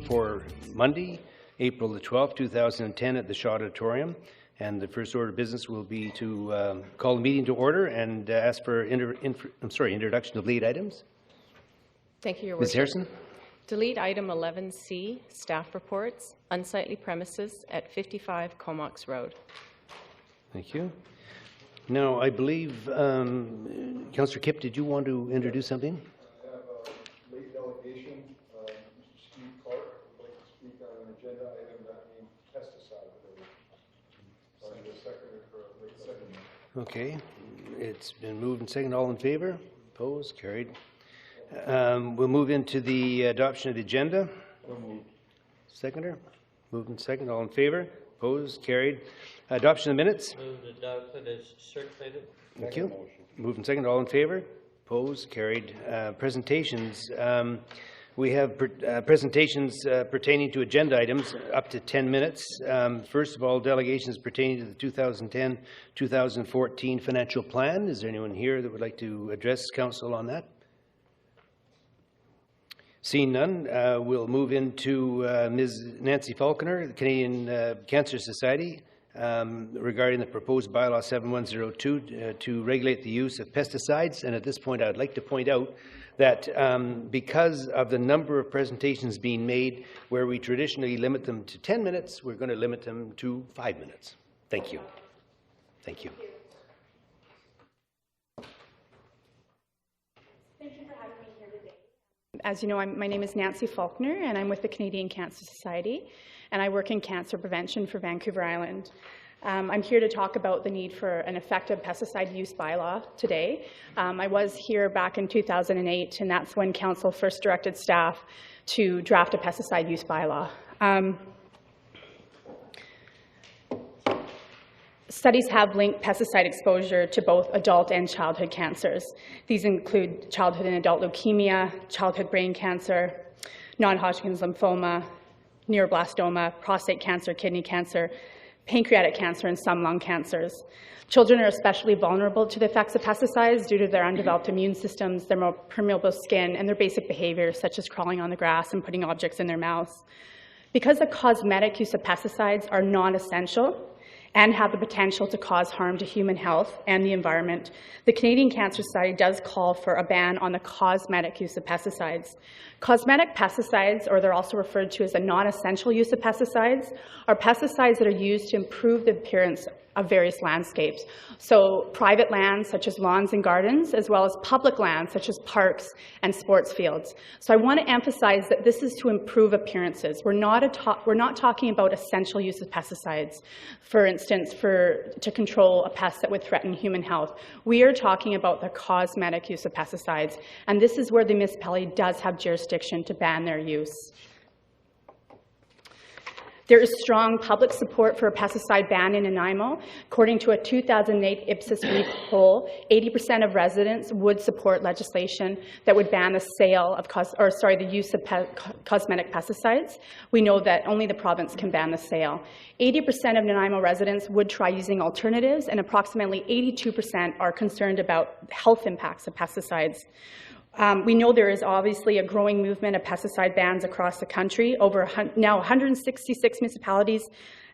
For Monday, April the 12th, 2010 at the Shaw Auditorium. And the first order of business will be to call the meeting to order and ask for introduction of lead items. Thank you, Your Ms. Worship. Harrison. Delete item 11C, staff reports, unsightly premises at 55 Comox Road. Thank you. Now, I believe, Councillor Kipp, did you want to introduce something? I have a late delegation. Mr. Steve Clark would like to speak on an agenda item that means pesticide related. So I need a seconder for a late second. Okay. It's been moved and seconded. All in favor? Opposed? Carried. We'll move into the adoption of the agenda. Seconder? Moved and seconded. All in favor? Opposed? Carried. Adoption of minutes. Moved adopted as circulated. Thank you. Moved and seconded. All in favor? Opposed? Carried. Presentations. We have presentations pertaining to agenda items up to 10 minutes. First of all, delegations pertaining to the 2010-2014 financial plan. Is there anyone here that would like to address council on that? Seeing none, we'll move into Ms. Nancy Falconer, the Canadian Cancer Society, regarding the proposed bylaw 7102 to regulate the use of pesticides. And at this point, I would like to point out that because of the number of presentations being made, where we traditionally limit them to 10 minutes, we're going to limit them to 5 minutes. Thank you. Thank you. Thank you for having me here today. As you know, my name is Nancy Falconer, and I'm with the Canadian Cancer Society, and I work in cancer prevention for Vancouver Island. I'm here to talk about the need for an effective pesticide use bylaw today. I was here back in 2008, and that's when Council first directed staff to draft a pesticide use bylaw. Studies have linked pesticide exposure to both adult and childhood cancers. These include childhood and adult leukemia, childhood brain cancer, non-Hodgkin's lymphoma, neuroblastoma, prostate cancer, kidney cancer, pancreatic cancer, and some lung cancers. Children are especially vulnerable to the effects of pesticides due to their undeveloped immune systems, their more permeable skin, and their basic behaviors, such as crawling on the grass and putting objects in their mouths. Because the cosmetic use of pesticides are non-essential and have the potential to cause harm to human health and the environment, the Canadian Cancer Society does call for a ban on the cosmetic use of pesticides. Cosmetic pesticides, or they're also referred to as a non-essential use of pesticides, are pesticides that are used to improve the appearance of various landscapes. So private lands such as lawns and gardens, as well as public lands such as parks and sports fields. So I want to emphasize that this is to improve appearances. We're not talking about essential use of pesticides, for instance, to control a pest that would threaten human health. We are talking about the cosmetic use of pesticides, and this is where the municipality does have jurisdiction to ban their use. There is strong public support for a pesticide ban in Nanaimo. According to a 2008 Ipsos Reid poll, 80% of residents would support legislation that would ban the sale of, the use of cosmetic pesticides. We know that only the province can ban the sale. 80% of Nanaimo residents would try using alternatives, and approximately 82% are concerned about health impacts of pesticides. We know there is obviously a growing movement of pesticide bans across the country. Now 166 municipalities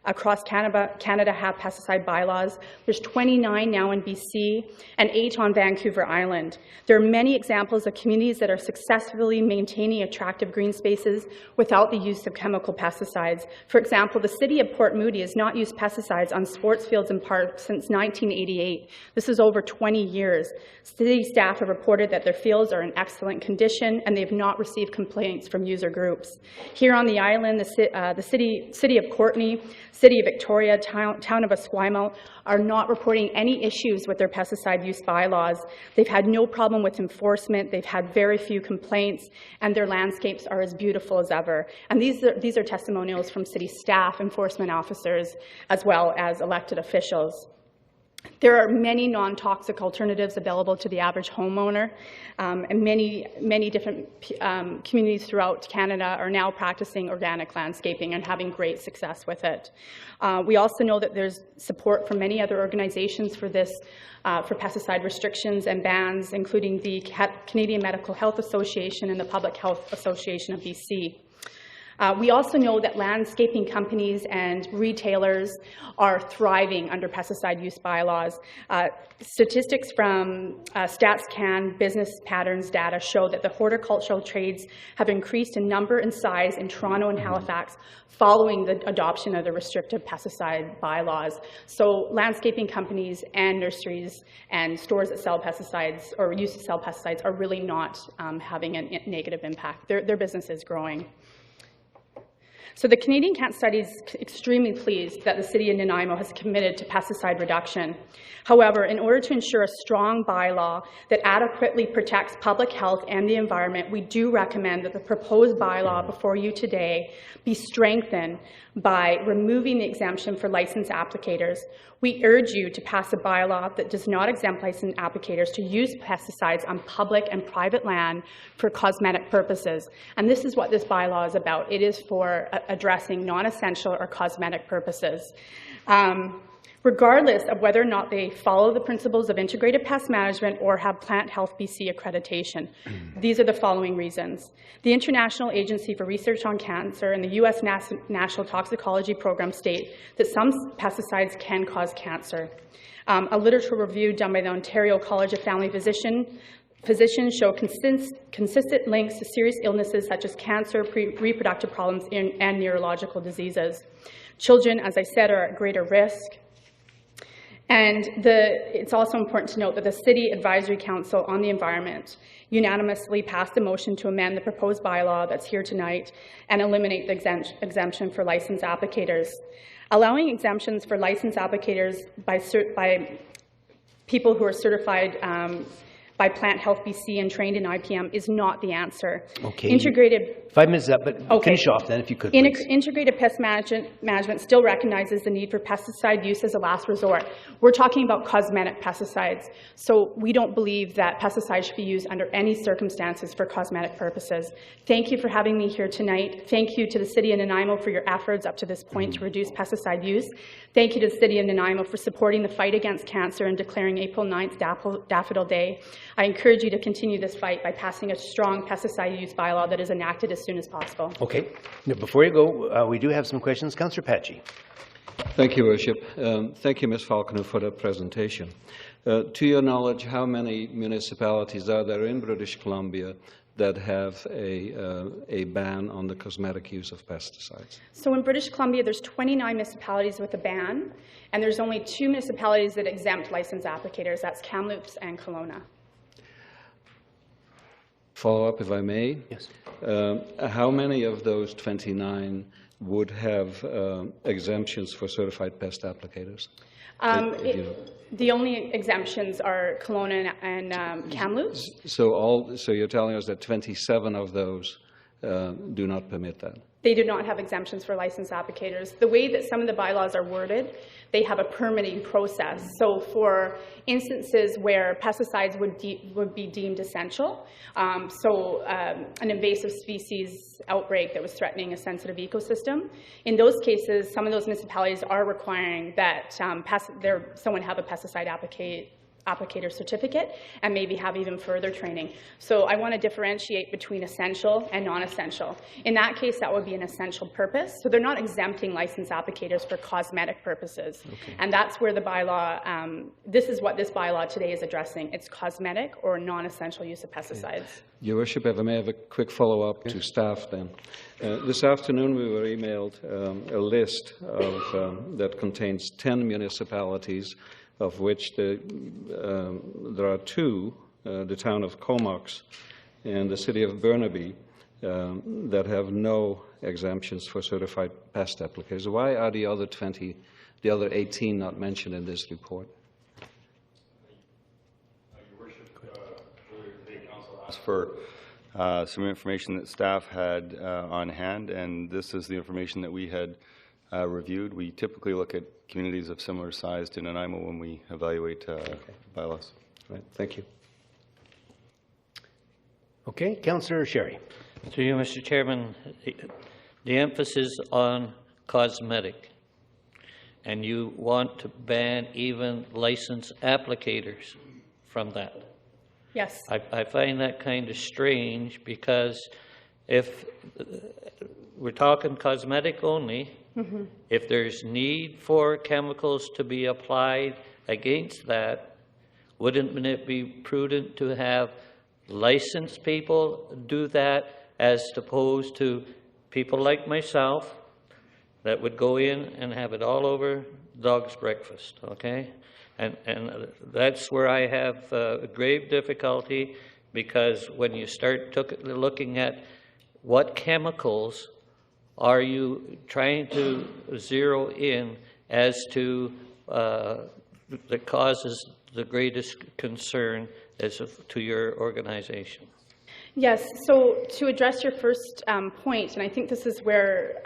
across Canada have pesticide bylaws. There's 29 now in BC and 8 on Vancouver Island. There are many examples of communities that are successfully maintaining attractive green spaces without the use of chemical pesticides. For example, the city of Port Moody has not used pesticides on sports fields and parks since 1988. This is over 20 years. City staff have reported that their fields are in excellent condition and they've not received complaints from user groups. Here on the island, the city of Courtenay, City of Victoria, town of Esquimalt are not reporting any issues with their pesticide use bylaws. They've had no problem with enforcement, they've had very few complaints, and their landscapes are as beautiful as ever. And these are testimonials from city staff, enforcement officers, as well as elected officials. There are many non-toxic alternatives available to the average homeowner, and many different communities throughout Canada are now practicing organic landscaping and having great success with it. We also know that there's support from many other organizations for this, for pesticide restrictions and bans, including the Canadian Medical Health Association and the Public Health Association of BC. We also know that landscaping companies and retailers are thriving under pesticide use bylaws. Statistics from StatsCan business patterns data show that the horticultural trades have increased in number and size in Toronto and Halifax following the adoption of the restrictive pesticide bylaws. So landscaping companies and nurseries and stores that sell pesticides or used to sell pesticides are really not having a negative impact. Their business is growing. So the Canadian Cancer Study is extremely pleased that the City of Nanaimo has committed to pesticide reduction. However, in order to ensure a strong bylaw that adequately protects public health and the environment, we do recommend that the proposed bylaw before you today be strengthened by removing the exemption for licensed applicators. We urge you to pass a bylaw that does not exempt licensed applicators to use pesticides on public and private land for cosmetic purposes. And this is what this bylaw is about. It is for addressing non-essential or cosmetic purposes. Regardless of whether or not they follow the principles of integrated pest management or have Plant Health BC accreditation. These are the following reasons. The International Agency for Research on Cancer and the U.S. National Toxicology Program state that some pesticides can cause cancer. A literature review done by the Ontario College of Family Physicians show consistent links to serious illnesses such as cancer, reproductive problems, and neurological diseases. Children, as I said, are at greater risk. And it's also important to note that the City Advisory Council on the Environment unanimously passed a motion to amend the proposed bylaw that's here tonight and eliminate the exemption for licensed applicators. Allowing exemptions for licensed applicators by people who are certified by Plant Health BC and trained in IPM is not the answer. Okay. Integrated 5 minutes up, but Okay. finish off then if you could, please. Integrated pest management still recognizes the need for pesticide use as a last resort. We're talking about cosmetic pesticides, so we don't believe that pesticides should be used under any circumstances for cosmetic purposes. Thank you for having me here tonight. Thank you to the City of Nanaimo for your efforts up to this point to reduce pesticide use. Thank you to the City of Nanaimo for supporting the fight against cancer and declaring April 9th Daffodil Day. I encourage you to continue this fight by passing a strong pesticide use bylaw that is enacted as soon as possible. Okay. Now, before you go, we do have some questions. Councillor Patchy. Thank you, Worship. Thank you, Ms. Falconer, for the presentation. To your knowledge, how many municipalities are there in British Columbia that have a ban on the cosmetic use of pesticides? So in British Columbia, there's 29 municipalities with a ban, and there's only 2 municipalities that exempt licensed applicators. That's Kamloops and Kelowna. Follow up, if I may. Yes. How many of those 29 would have exemptions for certified pest applicators? The only exemptions are Kelowna and Kamloops. So you're telling us that 27 of those do not permit that? They do not have exemptions for licensed applicators. The way that some of the bylaws are worded, they have a permitting process. So for instances where pesticides would be deemed essential, an invasive species outbreak that was threatening a sensitive ecosystem, in those cases, some of those municipalities are requiring that someone have a pesticide applicator certificate and maybe have even further training. So I want to differentiate between essential and non-essential. In that case, that would be an essential purpose. So they're not exempting licensed applicators for cosmetic purposes. Okay. And that's where the bylaw, this is what this bylaw today is addressing. It's cosmetic or non-essential use of pesticides. Your Worship, if I may have a quick follow-up to staff then. This afternoon we were emailed a list of, that contains 10 municipalities, of which there are 2, the town of Comox and the city of Burnaby, that have no exemptions for certified pest applicators. Why are the other 18 not mentioned in this report? Your Worship, earlier today, Council asked for some information that staff had on hand, and this is the information that we had reviewed. We typically look at communities of similar size to Nanaimo when we evaluate bylaws. Right. Thank you. Okay, Councillor Sherry. Through you, Mr. Chairman, the emphasis on cosmetic, and you want to ban even licensed applicators from that. Yes. I find that kind of strange, because if we're talking cosmetic only, if there's need for chemicals to be applied against that, wouldn't it be prudent to have licensed people do that, as opposed to people like myself that would go in and have it all over dog's breakfast, okay? And that's where I have a grave difficulty, because when you start looking at what chemicals are you trying to zero in as to that causes the greatest concern to your organization? Yes, so to address your first point, and I think this is where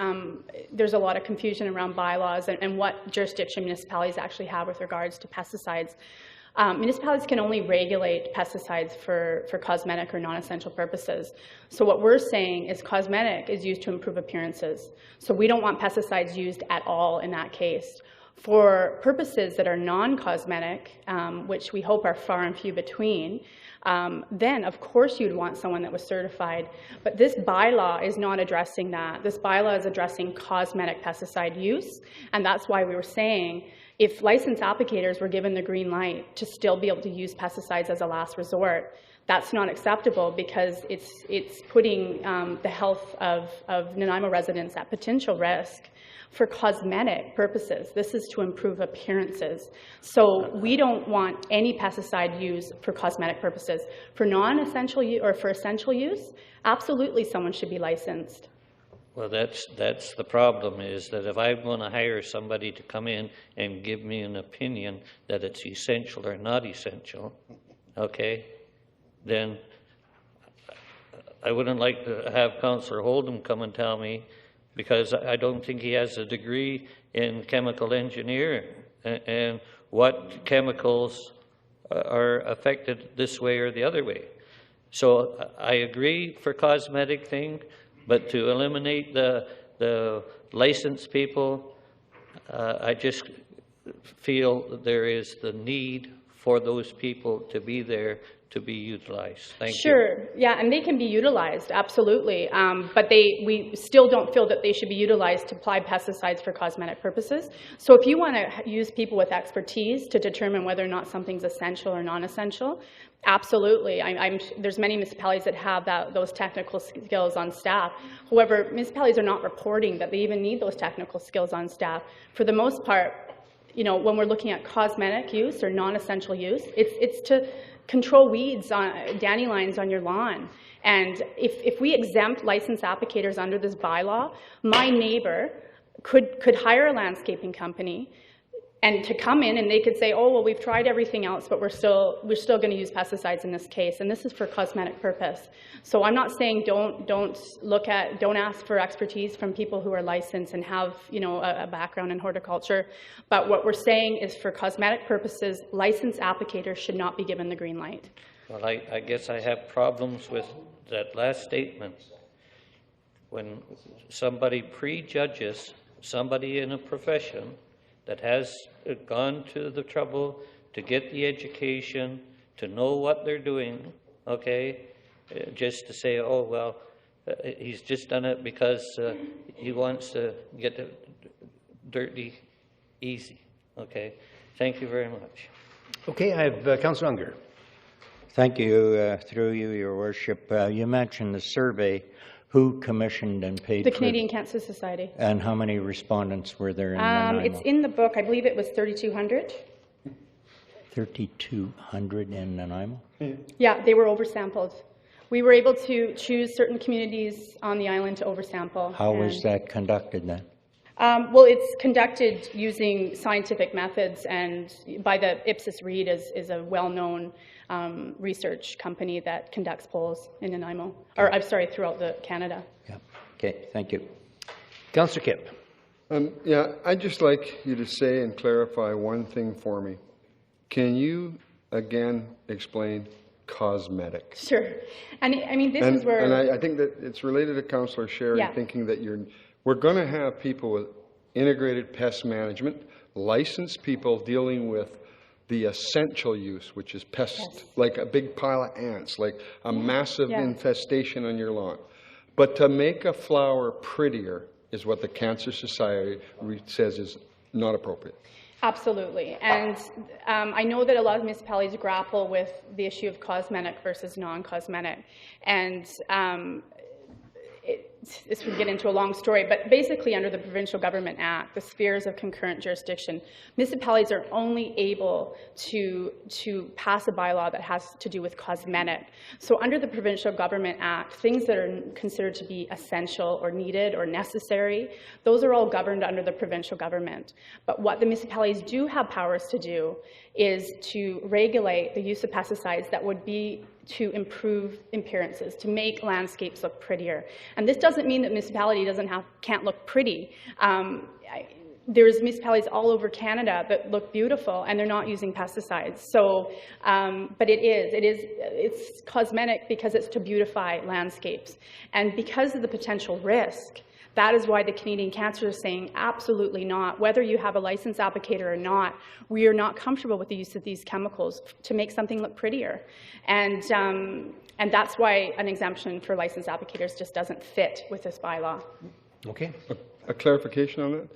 there's a lot of confusion around bylaws and what jurisdiction municipalities actually have with regards to pesticides. Municipalities can only regulate pesticides for cosmetic or non-essential purposes. So what we're saying is cosmetic is used to improve appearances. So we don't want pesticides used at all in that case. For purposes that are non-cosmetic, which we hope are far and few between, then of course you'd want someone that was certified. But this bylaw is not addressing that. This bylaw is addressing cosmetic pesticide use, and that's why we were saying if licensed applicators were given the green light to still be able to use pesticides as a last resort, that's not acceptable, because it's putting the health of Nanaimo residents at potential risk for cosmetic purposes. This is to improve appearances. So we don't want any pesticide used for cosmetic purposes. For non-essential use or for essential use, absolutely someone should be licensed. Well, that's the problem, is that if I'm going to hire somebody to come in and give me an opinion that it's essential or not essential, okay, then I wouldn't like to have Councillor Hold'em come and tell me, because I don't think he has a degree in chemical engineering and what chemicals are affected this way or the other way. So I agree for cosmetic thing, but to eliminate the licensed people, I just feel that there is the need for those people to be there to be utilized. Thank you. Sure, yeah, and they can be utilized, absolutely, but we still don't feel that they should be utilized to apply pesticides for cosmetic purposes. So if you want to use people with expertise to determine whether or not something's essential or non-essential, absolutely. There's many municipalities that have those technical skills on staff. However, municipalities are not reporting that they even need those technical skills on staff. For the most part, you know, when we're looking at cosmetic use or non-essential use, it's to control weeds, dandelions on your lawn. And if we exempt licensed applicators under this bylaw, my neighbor could hire a landscaping company and to come in and they could say, oh, well, we've tried everything else, but we're still going to use pesticides in this case, and this is for cosmetic purpose. So I'm not saying don't ask for expertise from people who are licensed and have, you know, a background in horticulture, but what we're saying is for cosmetic purposes, licensed applicators should not be given the green light. Well, I guess I have problems with that last statement. When somebody prejudges somebody in a profession that has gone to the trouble to get the education, to know what they're doing, okay? Just to say, oh, well, he's just done it because he wants to get the dirty easy, okay? Thank you very much. Okay, I have Councillor Unger. Thank you. Through you, Your Worship. You mentioned the survey. Who commissioned and paid The for Canadian Cancer Society. And how many respondents were there in Nanaimo? It's in the book. I believe it was 3,200. 3,200 in Nanaimo? Yeah, they were oversampled. We were able to choose certain communities on the island to oversample. How was that conducted then? Well, it's conducted using scientific methods, and by the Ipsos Reid is a well-known research company that conducts polls in Nanaimo, or I'm sorry, throughout Canada. Yeah. Okay, thank you. Councillor Kipp. Yeah, I'd just like you to say and clarify one thing for me. Can you again explain cosmetic? Sure. And I mean, this is where... And I think that it's related to Councillor Sherry, Yeah. thinking that we're going to have people with integrated pest management, licensed people dealing with the essential use, which is pest, like a big pile of ants, like a massive infestation on your lawn. But to make a flower prettier is what the Cancer Society says is not appropriate. Absolutely. And I know that a lot of municipalities grapple with the issue of cosmetic versus non-cosmetic. And this would get into a long story, but basically under the Provincial Government Act, the spheres of concurrent jurisdiction, municipalities are only able to pass a bylaw that has to do with cosmetic. So under the Provincial Government Act, things that are considered to be essential or needed or necessary, those are all governed under the provincial government. But what the municipalities do have powers to do is to regulate the use of pesticides that would be to improve appearances, to make landscapes look prettier. And this doesn't mean that municipality can't look pretty. There's municipalities all over Canada that look beautiful, and they're not using pesticides. So, but it's cosmetic because it's to beautify landscapes. And because of the potential risk, that is why the Canadian Cancer is saying absolutely not. Whether you have a licensed applicator or not, we are not comfortable with the use of these chemicals to make something look prettier. And that's why an exemption for licensed applicators just doesn't fit with this bylaw. Okay. A clarification on that?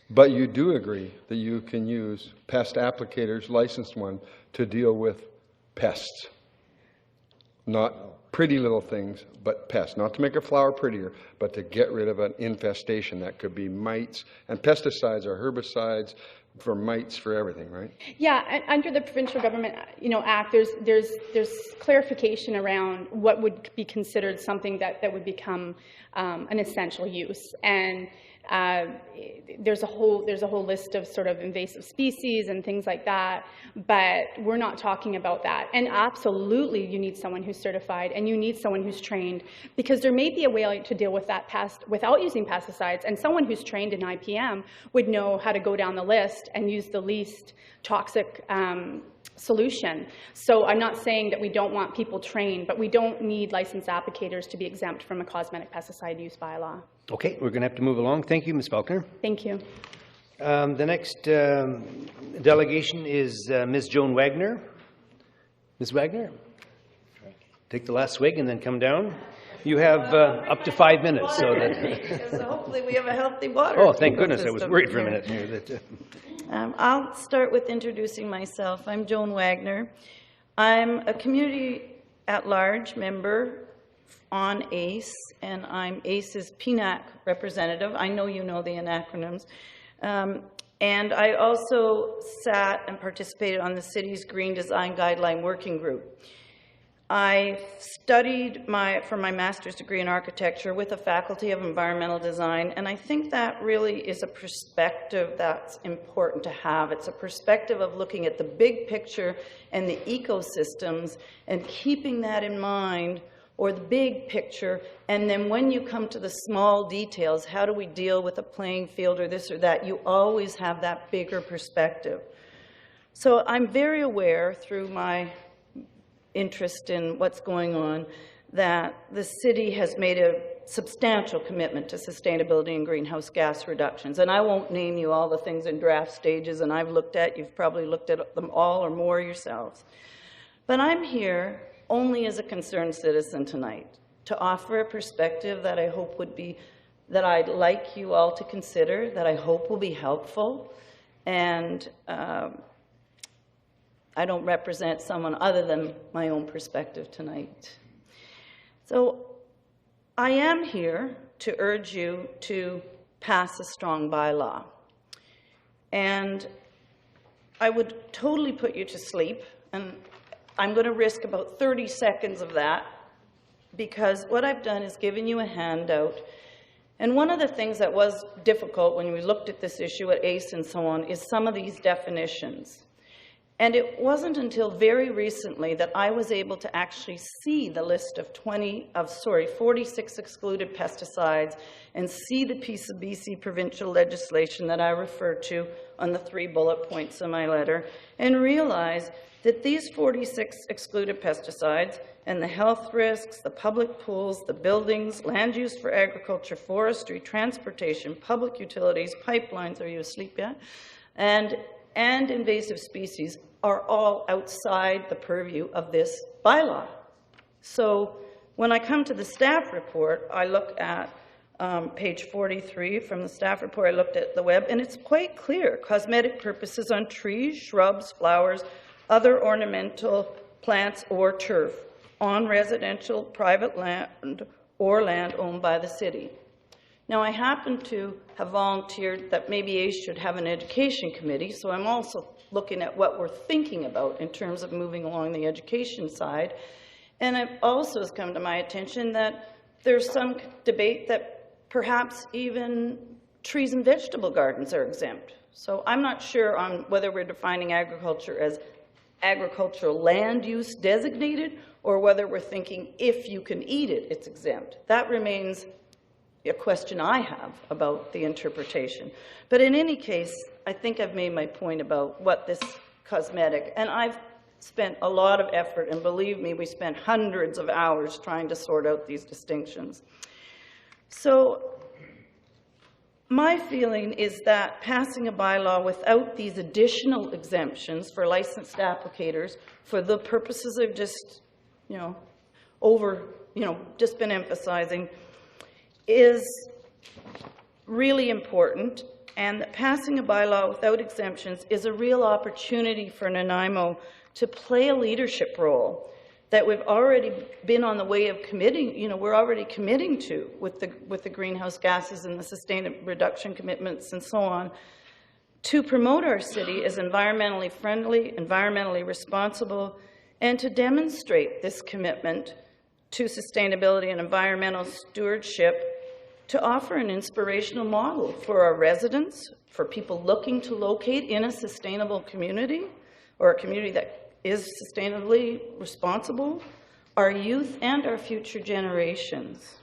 But you do agree that you can use pest applicators, licensed one, to deal with pests, not pretty little things, but pests. Not to make a flower prettier, but to get rid of an infestation. That could be mites. And pesticides are herbicides for mites, for everything, right? Yeah, and under the Provincial Government Act, there's clarification around what would be considered something that would become an essential use. And there's a whole list of sort of invasive species and things like that, but we're not talking about that. And absolutely, you need someone who's certified and you need someone who's trained, because there may be a way to deal with that pest without using pesticides, and someone who's trained in IPM would know how to go down the list and use the least toxic solution. So I'm not saying that we don't want people trained, but we don't need licensed applicators to be exempt from a cosmetic pesticide use bylaw. Okay, we're going to have to move along. Thank you, Ms. Faulkner. Thank you. The next delegation is Ms. Joan Wagner. Ms. Wagner, take the last swig and then come down. You have up to 5 minutes. So that hopefully we have a healthy water. oh, thank goodness. I was worried for a minute here. That, I'll start with introducing myself. I'm Joan Wagner. I'm a community at-large member on ACE, and I'm ACE's PNAC representative. I know you know the acronyms. And I also sat and participated on the city's Green Design Guideline Working Group. I studied for my master's degree in architecture with the Faculty of Environmental Design, and I think that really is a perspective that's important to have. It's a perspective of looking at the big picture and the ecosystems and keeping that in mind, or the big picture, and then when you come to the small details, how do we deal with a playing field or this or that, you always have that bigger perspective. So I'm very aware through my interest in what's going on that the city has made a substantial commitment to sustainability and greenhouse gas reductions. And I won't name you all the things in draft stages, and I've looked at, you've probably looked at them all or more yourselves. But I'm here only as a concerned citizen tonight to offer a perspective that I hope would be, that I'd like you all to consider, that I hope will be helpful. And I don't represent someone other than my own perspective tonight. So I am here to urge you to pass a strong bylaw. And I would totally put you to sleep, and I'm going to risk about 30 seconds of that, because what I've done is given you a handout. And one of the things that was difficult when we looked at this issue at ACE and so on is some of these definitions. And it wasn't until very recently that I was able to actually see the list of 46 excluded pesticides and see the piece of BC provincial legislation that I referred to on the 3 bullet points in my letter, and realize that these 46 excluded pesticides and the health risks, the public pools, the buildings, land use for agriculture, forestry, transportation, public utilities, pipelines, are you asleep yet? And invasive species are all outside the purview of this bylaw. So when I come to the staff report, I look at page 43 from the staff report. I looked at the web, and it's quite clear. Cosmetic purposes on trees, shrubs, flowers, other ornamental plants or turf on residential, private land, or land owned by the city. Now, I happen to have volunteered that maybe ACE should have an education committee, so I'm also looking at what we're thinking about in terms of moving along the education side. And it also has come to my attention that there's some debate that perhaps even trees and vegetable gardens are exempt. So I'm not sure on whether we're defining agriculture as agricultural land use designated, or whether we're thinking if you can eat it, it's exempt. That remains a question I have about the interpretation. But in any case, I think I've made my point about what this cosmetic, and I've spent a lot of effort, and believe me, we spent hundreds of hours trying to sort out these distinctions. So my feeling is that passing a bylaw without these additional exemptions for licensed applicators for the purposes of just, just been emphasizing, is really important, and that passing a bylaw without exemptions is a real opportunity for Nanaimo to play a leadership role that we've already been on the way of committing, we're already committing to with the greenhouse gases and the sustainable reduction commitments and so on, to promote our city as environmentally friendly, environmentally responsible, and to demonstrate this commitment to sustainability and environmental stewardship, to offer an inspirational model for our residents, for people looking to locate in a sustainable community, or a community that is sustainably responsible, our youth and our future generations.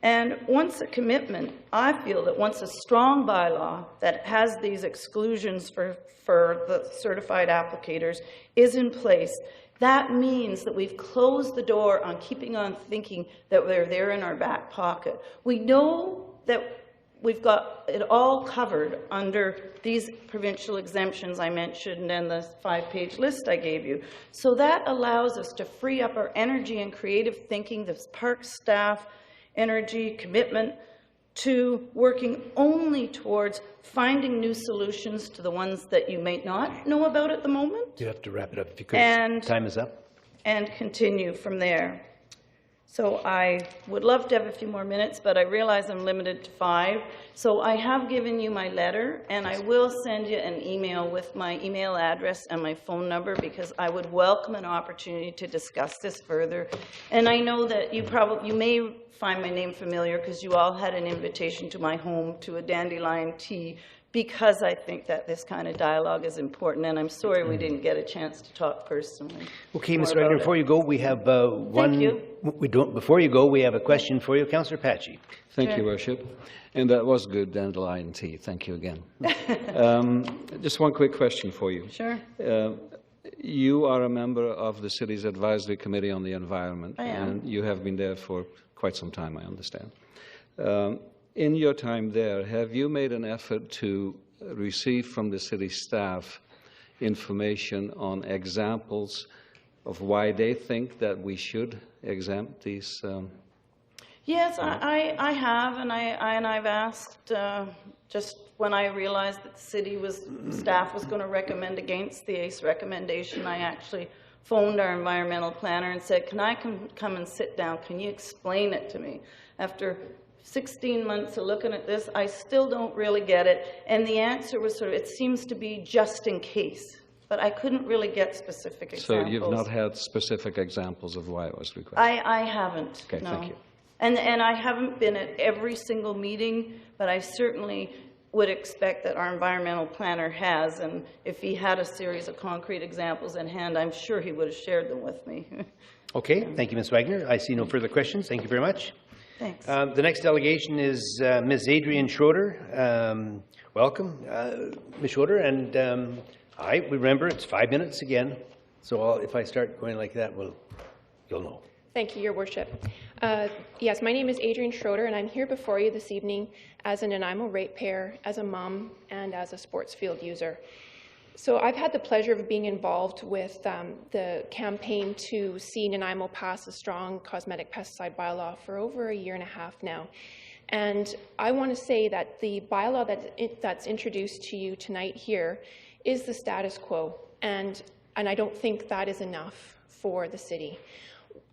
And once a commitment, I feel that once a strong bylaw that has these exclusions for the certified applicators is in place, that means that we've closed the door on keeping on thinking that they're there in our back pocket. We know that we've got it all covered under these provincial exemptions I mentioned and the 5-page list I gave you. So that allows us to free up our energy and creative thinking, the park staff, energy, commitment, to working only towards finding new solutions to the ones that you may not know about at the moment. You have to wrap it up if you could. And time is up. And continue from there. So I would love to have a few more minutes, but I realize I'm limited to 5. So I have given you my letter, and I will send you an email with my email address and my phone number, because I would welcome an opportunity to discuss this further. And I know that you may find my name familiar because you all had an invitation to my home to a dandelion tea, because I think that this kind of dialogue is important, and I'm sorry we didn't get a chance to talk personally. Okay, Ms. Wagner, before you go, we have one. Thank you. Before you go, we have a question for you, Councillor Patchy. Thank you, Worship. And that was good dandelion tea. Thank you again. Just one quick question for you. Sure. You are a member of the city's advisory committee on the environment. I am. And you have been there for quite some time, I understand. In your time there, have you made an effort to receive from the city staff information on examples of why they think that we should exempt these? Yes, I have, and I've asked, just when I realized that the staff was going to recommend against the ACE recommendation, I actually phoned our environmental planner and said, can I come and sit down? Can you explain it to me? After 16 months of looking at this, I still don't really get it. And the answer was sort of, it seems to be just in case. But I couldn't really get specific examples. So you've not had specific examples of why it was requested? I haven't, Okay, no. thank you. And I haven't been at every single meeting, but I certainly would expect that our environmental planner has. And if he had a series of concrete examples in hand, I'm sure he would have shared them with me. Okay, thank you, Ms. Wagner. I see no further questions. Thank you very much. Thanks. The next delegation is Ms. Adrienne Schroeder. Welcome, Ms. Schroeder. And I remember it's 5 minutes again. So if I start going like that, you'll know. Thank you, Your Worship. Yes, my name is Adrienne Schroeder, and I'm here before you this evening as a Nanaimo ratepayer, as a mom, and as a sports field user. So I've had the pleasure of being involved with the campaign to see Nanaimo pass a strong cosmetic pesticide bylaw for over 1.5 years now. And I want to say that the bylaw that's introduced to you tonight here is the status quo, and I don't think that is enough for the city.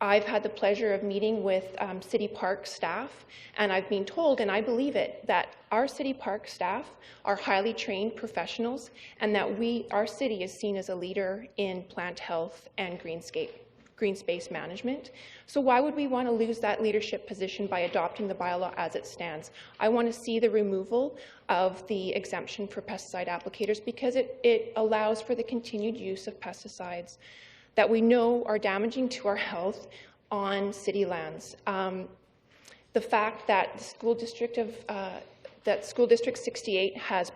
I've had the pleasure of meeting with City Park staff, and I've been told, and I believe it, that our City Park staff are highly trained professionals, and that our city is seen as a leader in plant health and green space management. So why would we want to lose that leadership position by adopting the bylaw as it stands? I want to see the removal of the exemption for pesticide applicators because it allows for the continued use of pesticides that we know are damaging to our health on city lands. The fact that School District 68 has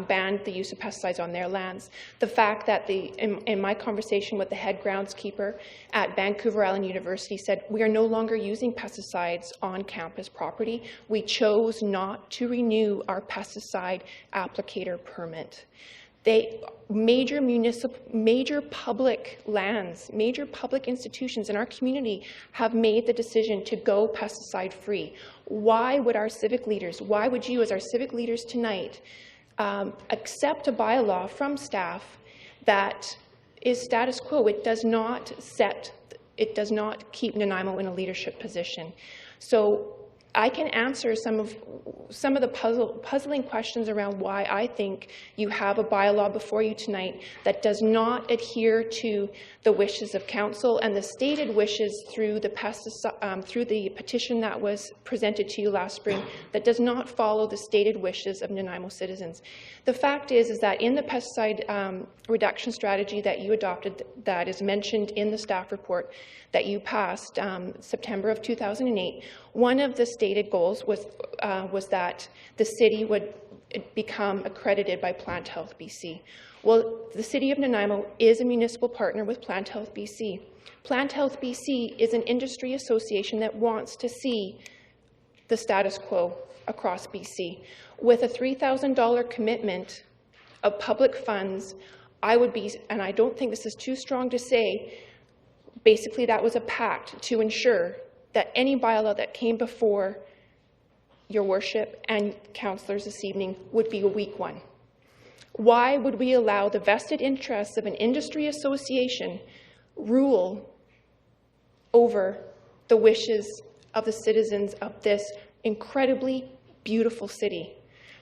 banned the use of pesticides on their lands. The fact that in my conversation with the head groundskeeper at Vancouver Island University said, we are no longer using pesticides on campus property. We chose not to renew our pesticide applicator permit. Major public lands, major public institutions in our community have made the decision to go pesticide free. Why would our civic leaders, why would you as our civic leaders tonight accept a bylaw from staff that is status quo? It does not keep Nanaimo in a leadership position. So I can answer some of the puzzling questions around why I think you have a bylaw before you tonight that does not adhere to the wishes of council and the stated wishes through the petition that was presented to you last spring that does not follow the stated wishes of Nanaimo citizens. The fact is that in the pesticide reduction strategy that you adopted, that is mentioned in the staff report that you passed September of 2008, one of the stated goals was that the city would become accredited by Plant Health BC. Well, the City of Nanaimo is a municipal partner with Plant Health BC. Plant Health BC is an industry association that wants to see the status quo across BC. With a $3,000 commitment of public funds, I would be, and I don't think this is too strong to say, basically that was a pact to ensure that any bylaw that came before your worship and councillors this evening would be a weak one. Why would we allow the vested interests of an industry association rule over the wishes of the citizens of this incredibly beautiful city?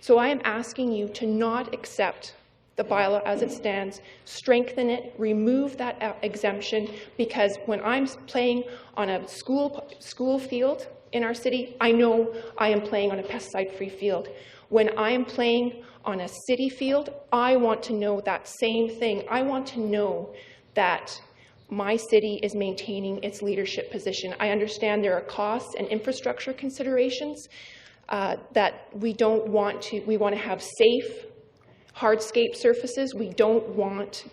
So I am asking you to not accept the bylaw as it stands, strengthen it, remove that exemption, because when I'm playing on a school field in our city, I know I am playing on a pesticide-free field. When I am playing on a city field, I want to know that same thing. I want to know that my city is maintaining its leadership position. I understand there are costs and infrastructure considerations that we want to have safe, hardscape surfaces. We don't want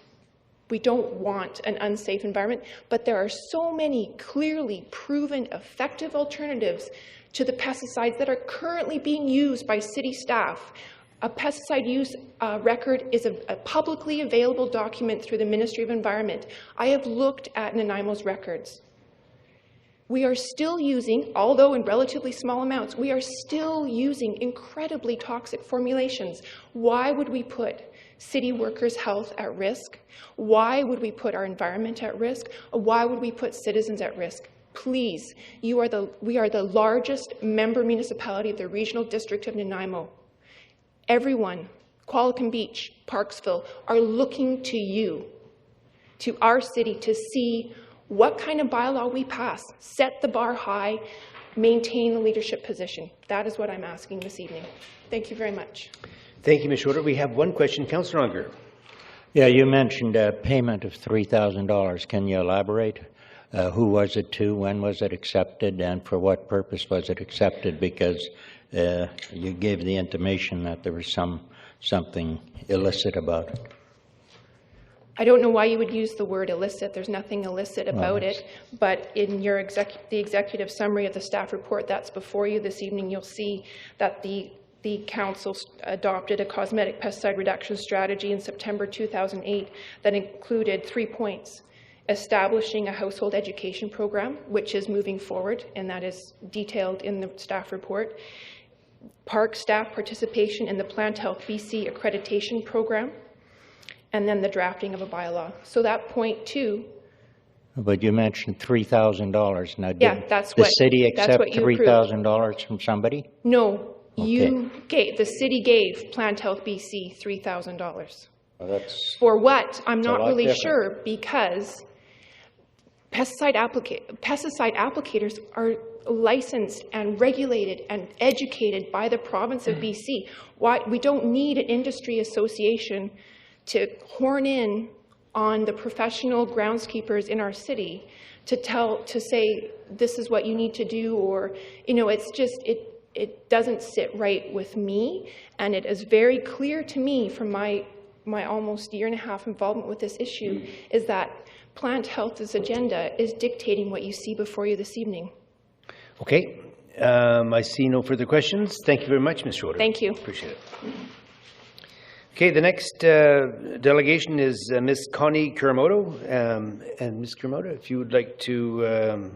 We don't want an unsafe environment, but there are so many clearly proven effective alternatives to the pesticides that are currently being used by city staff. A pesticide use record is a publicly available document through the Ministry of Environment. I have looked at Nanaimo's records. We are still using, although in relatively small amounts, we are still using incredibly toxic formulations. Why would we put city workers' health at risk? Why would we put our environment at risk? Why would we put citizens at risk? Please, we are the largest member municipality of the Regional District of Nanaimo. Everyone, Qualicum Beach, Parksville, are looking to you, to our city, to see what kind of bylaw we pass, set the bar high, maintain the leadership position. That is what I'm asking this evening. Thank you very much. Thank you, Ms. Schroeder. We have one question. Councillor Unger. Yeah, you mentioned a payment of $3,000. Can you elaborate? Who was it to? When was it accepted? And for what purpose was it accepted? Because you gave the intimation that there was something illicit about it. I don't know why you would use the word illicit. There's nothing illicit about it. But in your the executive summary of the staff report that's before you this evening, you'll see that the council adopted a cosmetic pesticide reduction strategy in September 2008 that included 3 points. Establishing a household education program, which is moving forward, and that is detailed in the staff report. Park staff participation in the Plant Health BC accreditation program, and then the drafting of a bylaw. So that point 2. But you mentioned $3,000. Now, Yeah, did that's the what- city that's accept what you approved. $3,000 from somebody? No, Okay. the city gave Plant Health BC $3,000. Well, that's For what? I'm It's a not lot really different. sure, because pesticide applicators are licensed and regulated and educated by the province of BC. Why we don't need an industry association to horn in on the professional groundskeepers in our city to say this is what you need to do, or it's just it doesn't sit right with me, and it is very clear to me from my almost year and a half involvement with this issue is that Plant Health's agenda is dictating what you see before you this evening. Okay. I see no further questions. Thank you very much, Ms. Schroeder. Thank you. Appreciate it. Okay, the next delegation is Ms. Connie Kuramoto. And Ms. Kuramoto, if you would like to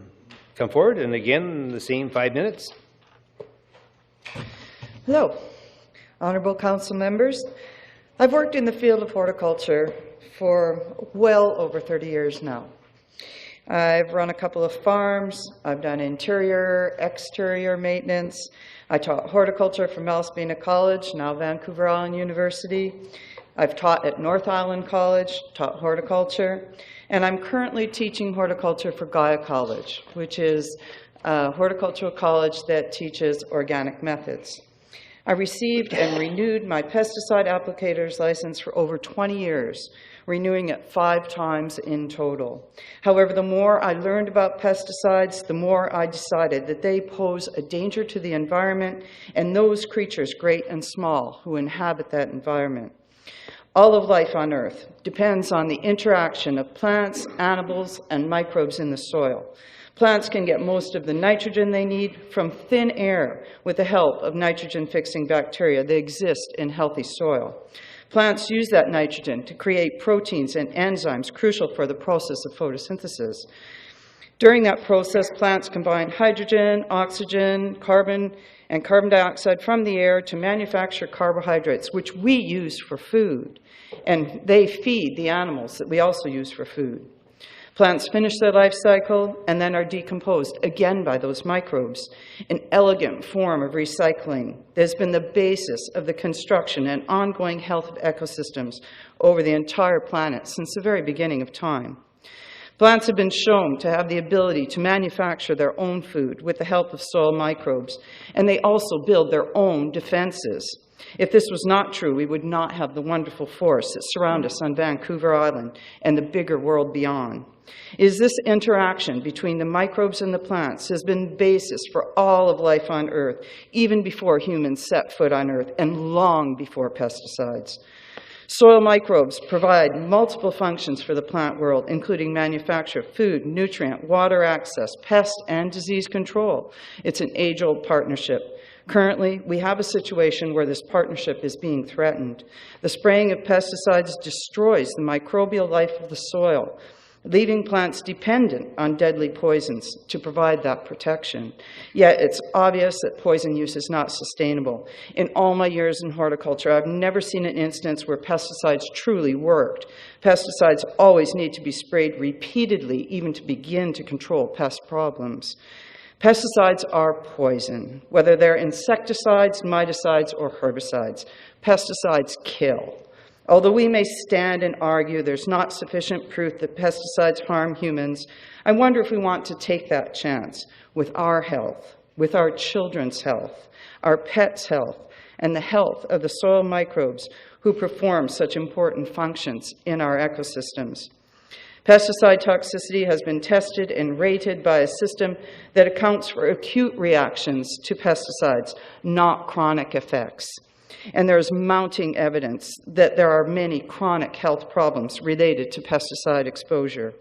come forward, and again, the same 5 minutes. Hello, honourable council members. I've worked in the field of horticulture for well over 30 years now. I've run a couple of farms. I've done interior, exterior maintenance. I taught horticulture from Malaspina College, now Vancouver Island University. I've taught at North Island College, taught horticulture, and I'm currently teaching horticulture for Gaia College, which is a horticultural college that teaches organic methods. I received and renewed my pesticide applicator's license for over 20 years, renewing it 5 times in total. However, the more I learned about pesticides, the more I decided that they pose a danger to the environment and those creatures, great and small, who inhabit that environment. All of life on Earth depends on the interaction of plants, animals, and microbes in the soil. Plants can get most of the nitrogen they need from thin air with the help of nitrogen-fixing bacteria that exist in healthy soil. Plants use that nitrogen to create proteins and enzymes crucial for the process of photosynthesis. During that process, plants combine hydrogen, oxygen, carbon, and carbon dioxide from the air to manufacture carbohydrates, which we use for food, and they feed the animals that we also use for food. Plants finish their life cycle and then are decomposed, again by those microbes, an elegant form of recycling that has been the basis of the construction and ongoing health of ecosystems over the entire planet since the very beginning of time. Plants have been shown to have the ability to manufacture their own food with the help of soil microbes, and they also build their own defenses. If this was not true, we would not have the wonderful forests that surround us on Vancouver Island and the bigger world beyond. It is this interaction between the microbes and the plants has been the basis for all of life on Earth, even before humans set foot on Earth and long before pesticides. Soil microbes provide multiple functions for the plant world, including manufacture of food, nutrient, water access, pest, and disease control. It's an age-old partnership. Currently, we have a situation where this partnership is being threatened. The spraying of pesticides destroys the microbial life of the soil, leaving plants dependent on deadly poisons to provide that protection. Yet it's obvious that poison use is not sustainable. In all my years in horticulture, I've never seen an instance where pesticides truly worked. Pesticides always need to be sprayed repeatedly, even to begin to control pest problems. Pesticides are poison, whether they're insecticides, miticides, or herbicides. Pesticides kill. Although we may stand and argue there's not sufficient proof that pesticides harm humans, I wonder if we want to take that chance with our health, with our children's health, our pets' health, and the health of the soil microbes who perform such important functions in our ecosystems. Pesticide toxicity has been tested and rated by a system that accounts for acute reactions to pesticides, not chronic effects. And there is mounting evidence that there are many chronic health problems related to pesticide exposure.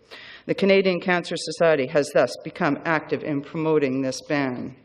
The Canadian Cancer Society has thus become active in promoting this ban.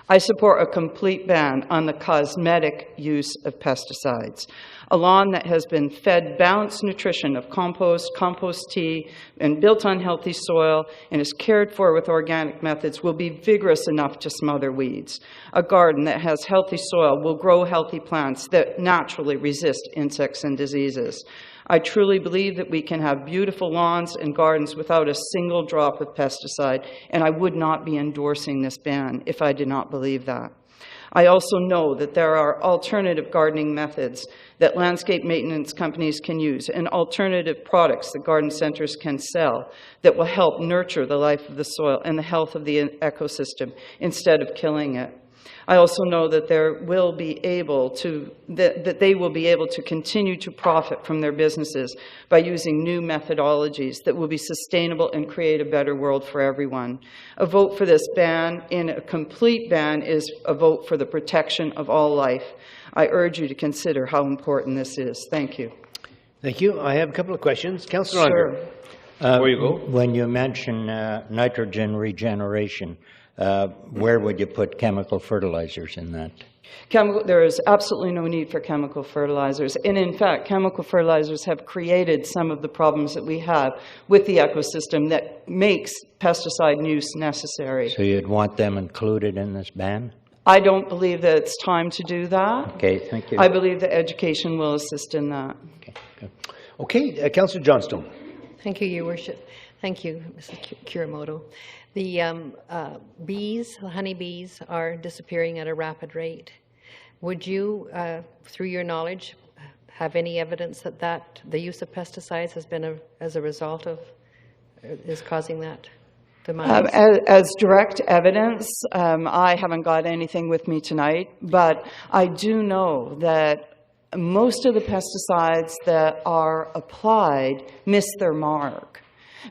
I support a complete ban on the cosmetic use of pesticides. A lawn that has been fed balanced nutrition of compost, compost tea, and built on healthy soil and is cared for with organic methods will be vigorous enough to smother weeds. A garden that has healthy soil will grow healthy plants that naturally resist insects and diseases. I truly believe that we can have beautiful lawns and gardens without a single drop of pesticide, and I would not be endorsing this ban if I did not believe that. I also know that there are alternative gardening methods that landscape maintenance companies can use and alternative products that garden centers can sell that will help nurture the life of the soil and the health of the ecosystem instead of killing it. I also know that they will be able to continue to profit from their businesses by using new methodologies that will be sustainable and create a better world for everyone. A vote for this ban, in a complete ban, is a vote for the protection of all life. I urge you to consider how important this is. Thank you. Thank you. I have a couple of questions. Councillor Unger. Before you go. When you mention nitrogen regeneration, where would you put chemical fertilizers in that? There is absolutely no need for chemical fertilizers. And in fact, chemical fertilizers have created some of the problems that we have with the ecosystem that makes pesticide use necessary. So you'd want them included in this ban? I don't believe that it's time to do that. Okay, thank you. I believe that education will assist in that. Okay, good. Okay, Councillor Johnstone. Thank you, Your Worship. Thank you, Mr. Kuramoto. The bees, the honeybees, are disappearing at a rapid rate. Would you, through your knowledge, have any evidence that the use of pesticides has been as a result of, is causing that demise? As direct evidence, I haven't got anything with me tonight, but I do know that most of the pesticides that are applied miss their mark,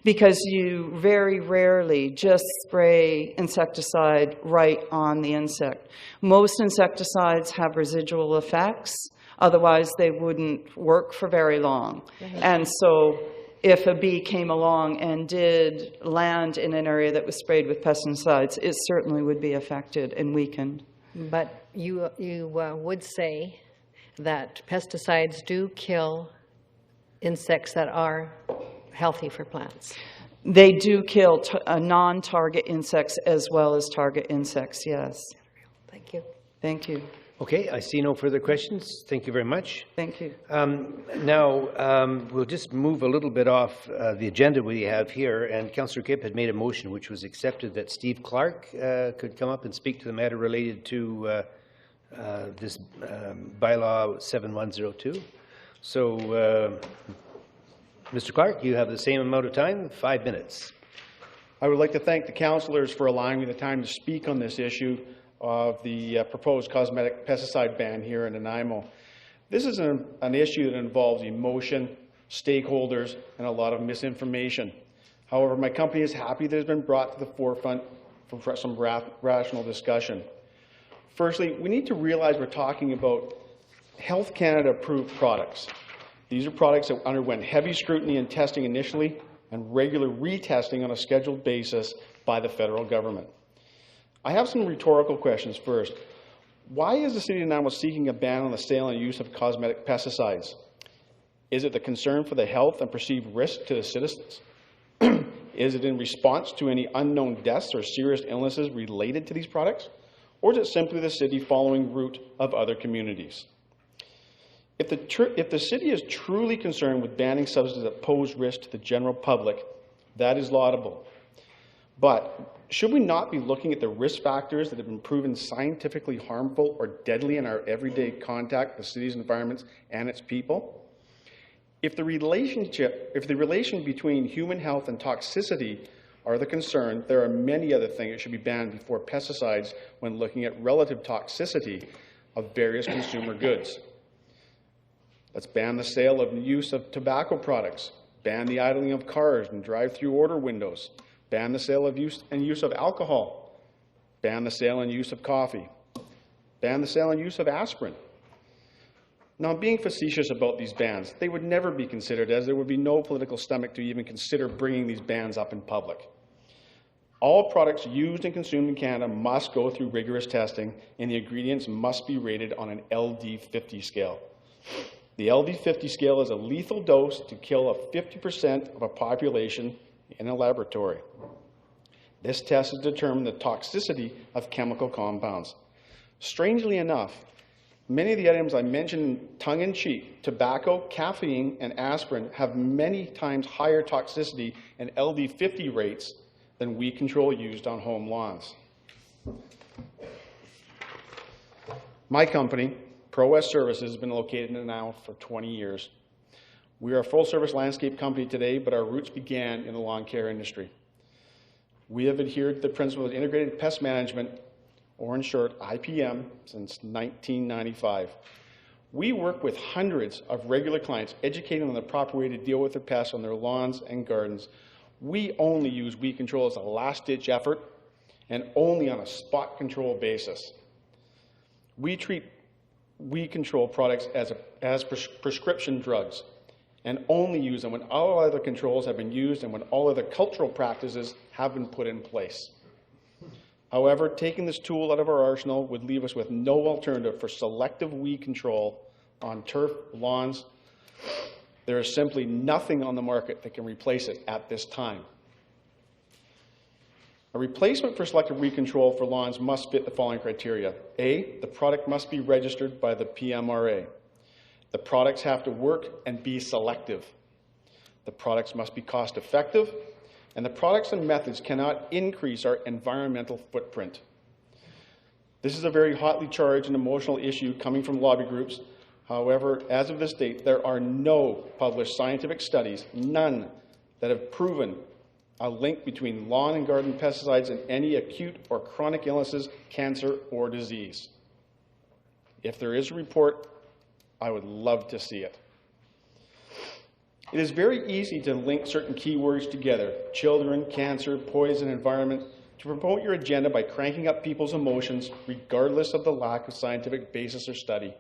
because you very rarely just spray insecticide right on the insect. Most insecticides have residual effects, otherwise they wouldn't work for very long. And so if a bee came along and did land in an area that was sprayed with pesticides, it certainly would be affected and weakened. But you would say that pesticides do kill insects that are healthy for plants. They do kill non-target insects as well as target insects, yes. Thank you. Thank you. Okay, I see no further questions. Thank you very much. Thank you. Now, we'll just move a little bit off the agenda we have here, and Councillor Kipp had made a motion which was accepted that Steve Clark could come up and speak to the matter related to this bylaw 7102. So, Mr. Clark, you have the same amount of time, 5 minutes. I would like to thank the councillors for allowing me the time to speak on this issue of the proposed cosmetic pesticide ban here in Nanaimo. This is an issue that involves emotion, stakeholders, and a lot of misinformation. However, my company is happy that it has been brought to the forefront for some rational discussion. Firstly, we need to realize we're talking about Health Canada approved products. These are products that underwent heavy scrutiny and testing initially and regular retesting on a scheduled basis by the federal government. I have some rhetorical questions first. Why is the City of Nanaimo seeking a ban on the sale and use of cosmetic pesticides? Is it the concern for the health and perceived risk to the citizens? Is it in response to any unknown deaths or serious illnesses related to these products? Or is it simply the city following route of other communities? If the city is truly concerned with banning substances that pose risk to the general public, that is laudable. But should we not be looking at the risk factors that have been proven scientifically harmful or deadly in our everyday contact with the city's environments and its people? If the relation between human health and toxicity are the concern, there are many other things that should be banned before pesticides when looking at relative toxicity of various consumer goods. Let's ban the sale of use of tobacco products, ban the idling of cars and drive-through order windows, ban the sale of use of alcohol, ban the sale and use of coffee, ban the sale and use of aspirin. Now, I'm being facetious about these bans. They would never be considered, as there would be no political stomach to even consider bringing these bans up in public. All products used and consumed in Canada must go through rigorous testing, and the ingredients must be rated on an LD50 scale. The LD50 scale is a lethal dose to kill 50% of a population in a laboratory. This test has determined the toxicity of chemical compounds. Strangely enough, many of the items I mentioned tongue-in-cheek, tobacco, caffeine, and aspirin, have many times higher toxicity and LD50 rates than weed control used on home lawns. My company, ProWest Services, has been located in Nanaimo for 20 years. We are a full-service landscape company today, but our roots began in the lawn care industry. We have adhered to the principle of integrated pest management, or in short, IPM, since 1995. We work with hundreds of regular clients, educating them on the proper way to deal with their pests on their lawns and gardens. We only use weed control as a last-ditch effort and only on a spot control basis. We treat weed control products as prescription drugs and only use them when all other controls have been used and when all other cultural practices have been put in place. However, taking this tool out of our arsenal would leave us with no alternative for selective weed control on turf, lawns. There is simply nothing on the market that can replace it at this time. A replacement for selective weed control for lawns must fit the following criteria. A, the product must be registered by the PMRA. The products have to work and be selective. The products must be cost effective, and the products and methods cannot increase our environmental footprint. This is a very hotly charged and emotional issue coming from lobby groups. However, as of this date, there are no published scientific studies, none, that have proven a link between lawn and garden pesticides and any acute or chronic illnesses, cancer, or disease. If there is a report, I would love to see it. It is very easy to link certain keywords together, children, cancer, poison, environment, to promote your agenda by cranking up people's emotions, regardless of the lack of scientific basis or study.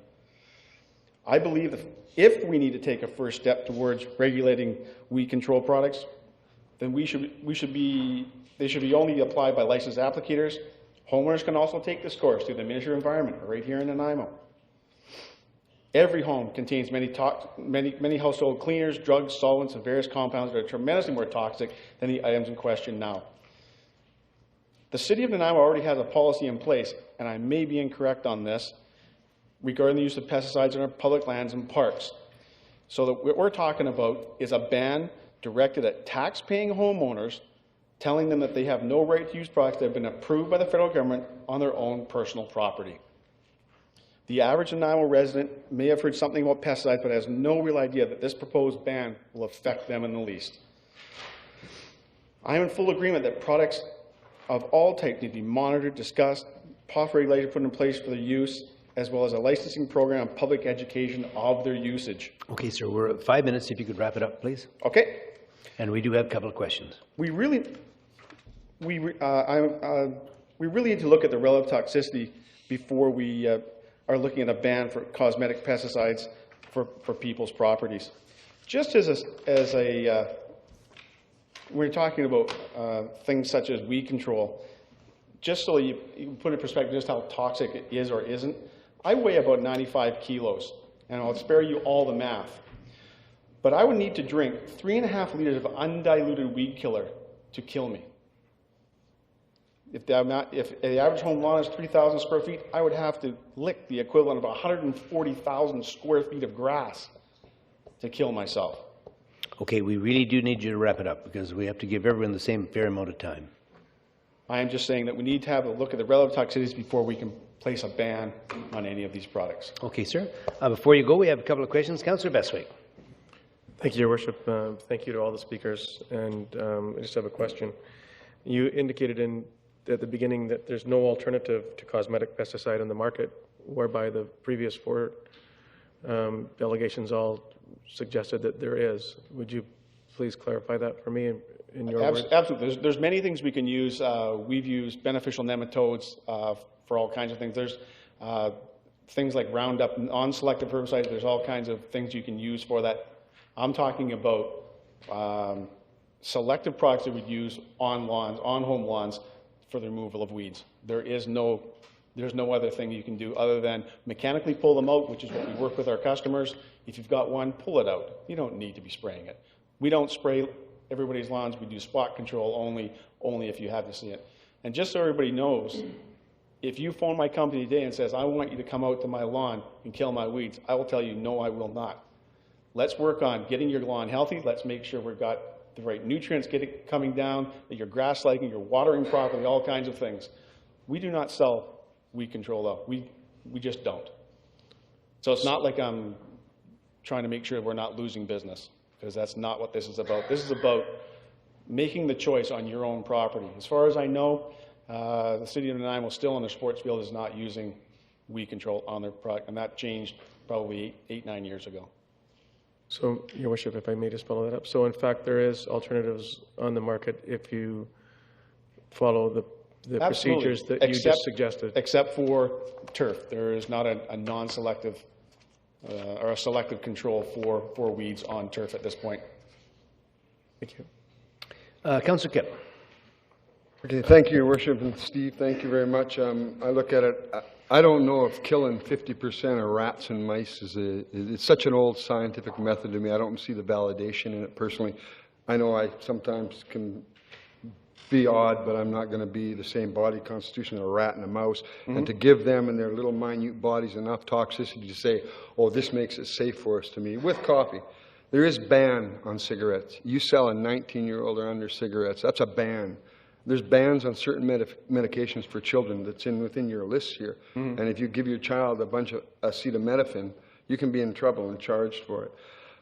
I believe that if we need to take a first step towards regulating weed control products, then they should be only applied by licensed applicators. Homeowners can also take this course through the Ministry of Environment right here in Nanaimo. Every home contains many household cleaners, drugs, solvents, and various compounds that are tremendously more toxic than the items in question now. The City of Nanaimo already has a policy in place, and I may be incorrect on this, regarding the use of pesticides in our public lands and parks. So that what we're talking about is a ban directed at tax-paying homeowners, telling them that they have no right to use products that have been approved by the federal government on their own personal property. The average Nanaimo resident may have heard something about pesticides, but has no real idea that this proposed ban will affect them in the least. I am in full agreement that products of all types need to be monitored, discussed, proper regulations put in place for their use, as well as a licensing program and public education of their usage. Okay, sir, we're at 5 minutes. If you could wrap it up, please. Okay. And we do have a couple of questions. We really need to look at the relative toxicity before we are looking at a ban for cosmetic pesticides for people's properties. Just we're talking about things such as weed control, just so you put in perspective just how toxic it is or isn't, I weigh about 95 kilos, and I'll spare you all the math. But I would need to drink 3.5 liters of undiluted weed killer to kill me. If the average home lawn is 3,000 square feet, I would have to lick the equivalent of 140,000 square feet of grass to kill myself. Okay, we really do need you to wrap it up because we have to give everyone the same fair amount of time. I am just saying that we need to have a look at the relative toxicities before we can place a ban on any of these products. Okay, sir. Before you go, we have a couple of questions. Councillor Bestwick. Thank you, Your Worship. Thank you to all the speakers. And I just have a question. You indicated at the beginning that there's no alternative to cosmetic pesticide on the market, whereby the previous 4 delegations all suggested that there is. Would you please clarify that for me in your words? Absolutely. There's many things we can use. We've used beneficial nematodes for all kinds of things. There's things like Roundup, non-selective herbicides. There's all kinds of things you can use for that. I'm talking about selective products that we'd use on lawns, on home lawns, for the removal of weeds. There's no other thing you can do other than mechanically pull them out, which is what we work with our customers. If you've got one, pull it out. You don't need to be spraying it. We don't spray everybody's lawns. We do spot control only if you have to see it. And just so everybody knows, if you phone my company today and says, I want you to come out to my lawn and kill my weeds, I will tell you, no, I will not. Let's work on getting your lawn healthy. Let's make sure we've got the right nutrients coming down, that you're grass lighting, you're watering properly, all kinds of things. We do not sell weed control though. We just don't. So it's not like I'm trying to make sure we're not losing business, because that's not what this is about. This is about making the choice on your own property. As far as I know, the city of Nanaimo still on their sports field is not using weed control on their product, and that changed probably 8-9 years ago. So, Your Worship, if I may just follow that up. So, in fact, there is alternatives on the market if you follow the procedures that you just suggested. Except for turf. There is not a non-selective or a selective control for weeds on turf at this point. Thank you. Councillor Kipp. Okay, thank you, Your Worship, and Steve, thank you very much. I look at it, I don't know if killing 50% of rats and mice it's such an old scientific method to me. I don't see the validation in it personally. I know I sometimes can be odd, but I'm not going to be the same body constitution of a rat and a mouse. And to give them and their little minute bodies enough toxicity to say, oh, this makes it safe for us, to me. With coffee, there is ban on cigarettes. You sell a 19-year-old or under cigarettes, that's a ban. There's bans on certain medications for children that's within your list here. And if you give your child a bunch of acetaminophen, you can be in trouble and charged for it.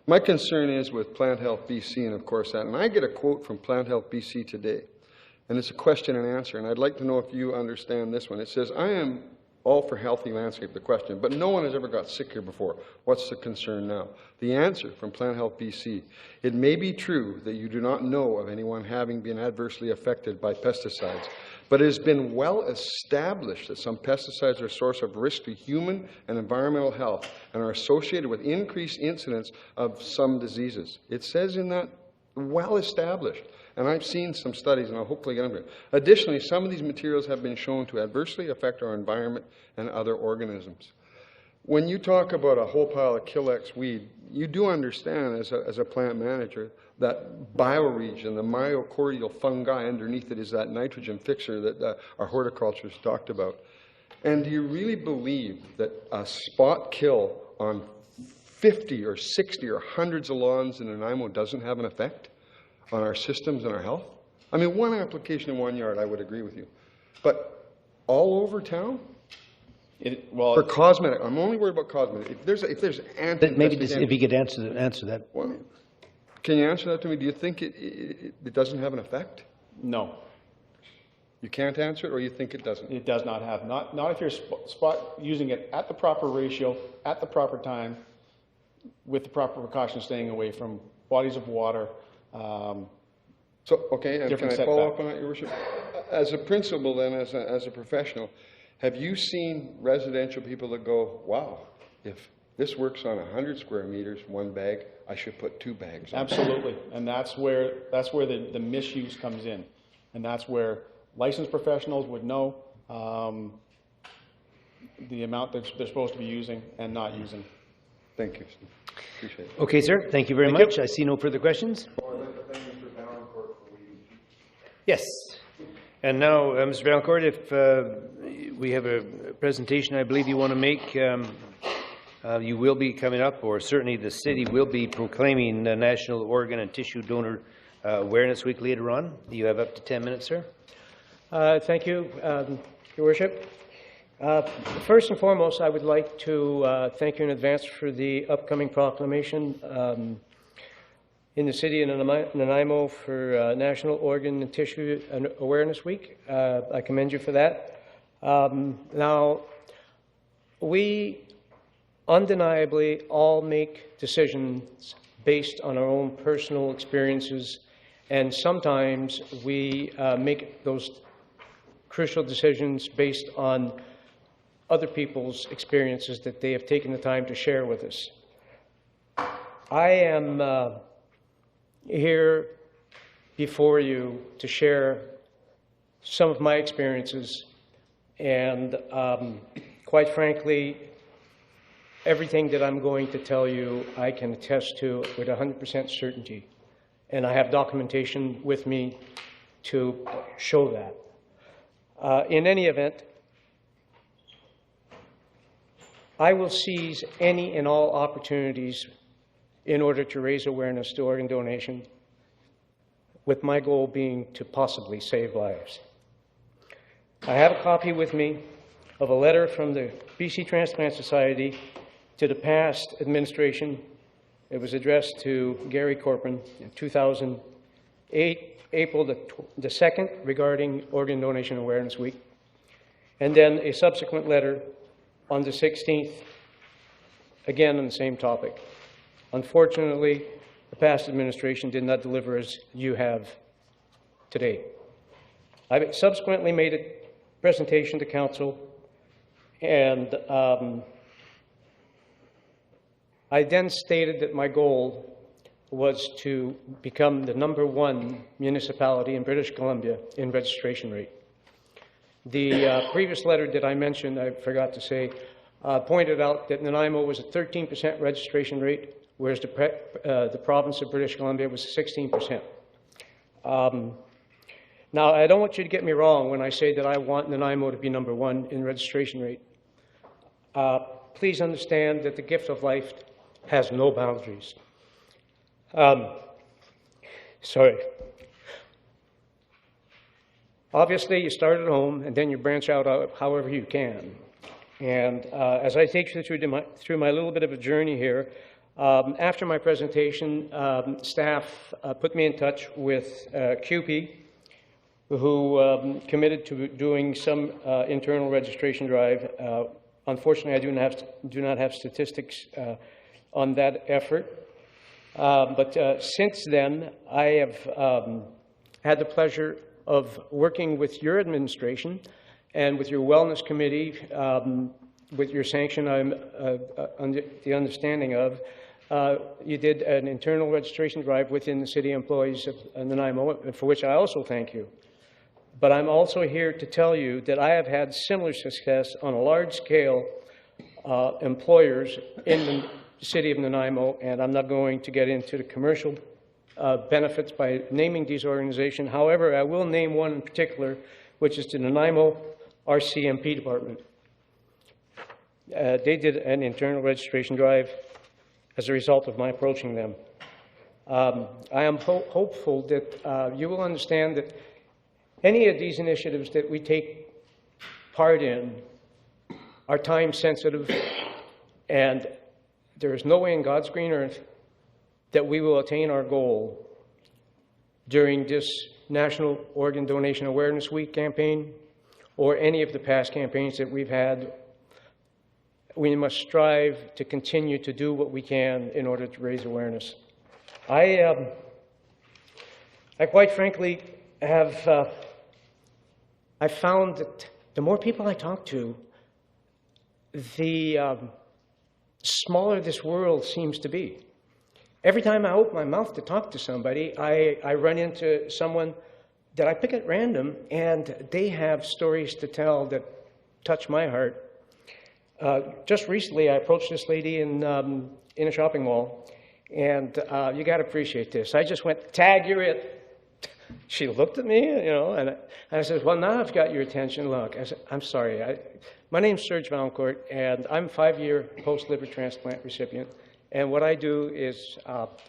My concern is with Plant Health BC, and of course that, and I get a quote from Plant Health BC today, and it's a question and answer, and I'd like to know if you understand this one. It says, I am all for healthy landscape, the question, but no one has ever got sick here before. What's the concern now? The answer from Plant Health BC, it may be true that you do not know of anyone having been adversely affected by pesticides, but it has been well established that some pesticides are a source of risk to human and environmental health and are associated with increased incidence of some diseases. It says in that, well established. And I've seen some studies, and I'll hopefully get into it. Additionally, some of these materials have been shown to adversely affect our environment and other organisms. When you talk about a whole pile of Killex weed, you do understand as a plant manager that bioregion, the myocordial fungi underneath it is that nitrogen fixer that our horticulturists talked about. And do you really believe that a spot kill on 50 or 60 or hundreds of lawns in Nanaimo doesn't have an effect on our systems and our health? I mean, one application in 1 yard, I would agree with you. But all over town? For cosmetic, I'm only worried about cosmetic. If there's maybe if you could answer that. Well, can you answer that to me? Do you think it doesn't have an effect? No. You can't answer it, or you think it doesn't? It does not have. Not if you're using it at the proper ratio, at the proper time, with the proper precautions, staying away from bodies of water. Okay, and can I follow up on that, Your Worship? As a principal, then, as a professional, Have you seen residential people that go, wow, if this works on 100 square meters, one bag, I should put 2 bags on? Absolutely, and that's where the misuse comes in, and that's where licensed professionals would know the amount that they're supposed to be using and not using. Thank you, Steve. Appreciate it. Okay, sir. Thank you very much. I see no further questions. Yes. And now, Mr. Valancourt, if we have a presentation I believe you want to make, you will be coming up, or certainly the city will be proclaiming National Organ and Tissue Donor Awareness Week later on. You have up to 10 minutes, sir. Thank you, Your Worship. First and foremost, I would like to thank you in advance for the upcoming proclamation in the city of Nanaimo for National Organ and Tissue Awareness Week. I commend you for that. Now, we undeniably all make decisions based on our own personal experiences, and sometimes we make those crucial decisions based on other people's experiences that they have taken the time to share with us. I am here before you to share some of my experiences, and quite frankly, everything that I'm going to tell you I can attest to with 100% certainty, and I have documentation with me to show that. In any event, I will seize any and all opportunities in order to raise awareness to organ donation, with my goal being to possibly save lives. I have a copy with me of a letter from the BC Transplant Society to the past administration. It was addressed to Gary Corcoran in 2008, April the 2nd, regarding Organ Donation Awareness Week, and then a subsequent letter on the 16th, again on the same topic. Unfortunately, the past administration did not deliver as you have today. I subsequently made a presentation to council, and I then stated that my goal was to become the #1 municipality in British Columbia in registration rate. The previous letter that I mentioned, I forgot to say, pointed out that Nanaimo was a 13% registration rate, whereas the province of British Columbia was 16%. Now, I don't want you to get me wrong when I say that I want Nanaimo to be #1 in registration rate. Please understand that the gift of life has no boundaries. Sorry. Obviously, you start at home, and then you branch out however you can. And as I take you through my little bit of a journey here, after my presentation, staff put me in touch with CUPE, who committed to doing some internal registration drive. Unfortunately, I do not have statistics on that effort. But since then, I have had the pleasure of working with your administration and with your wellness committee, with your sanction, I'm under the understanding of, you did an internal registration drive within the city employees of Nanaimo, for which I also thank you. But I'm also here to tell you that I have had similar success on a large scale employers in the city of Nanaimo, and I'm not going to get into the commercial benefits by naming these organizations. However, I will name one in particular, which is the Nanaimo RCMP department. They did an internal registration drive as a result of my approaching them. I am hopeful that you will understand that any of these initiatives that we take part in are time sensitive, and there is no way in God's green earth that we will attain our goal during this National Organ Donation Awareness Week campaign or any of the past campaigns that we've had. We must strive to continue to do what we can in order to raise awareness. I quite frankly have I found that the more people I talk to, the smaller this world seems to be. Every time I open my mouth to talk to somebody, I run into someone that I pick at random, and they have stories to tell that touch my heart. Just recently, I approached this lady in a shopping mall, and you got to appreciate this. I just went, "Tag, you're it." She looked at me, you know, and I said, "Well, now I've got your attention. Look," I said, "I'm sorry. My name's Serge Valancourt, and I'm a 5-year post-liver transplant recipient. And what I do is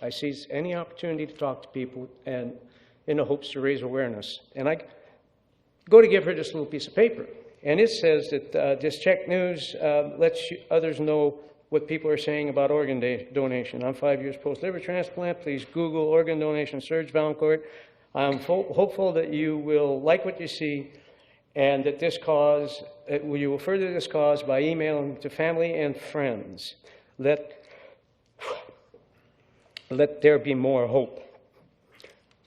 I seize any opportunity to talk to people and in the hopes to raise awareness. And I go to give her this little piece of paper. And it says that this Czech news lets others know what people are saying about organ donation. I'm 5 years post-liver transplant. Please Google organ donation, Serge Valancourt. I'm hopeful that you will like what you see and that this cause, you will further this cause by emailing to family and friends. Let there be more hope."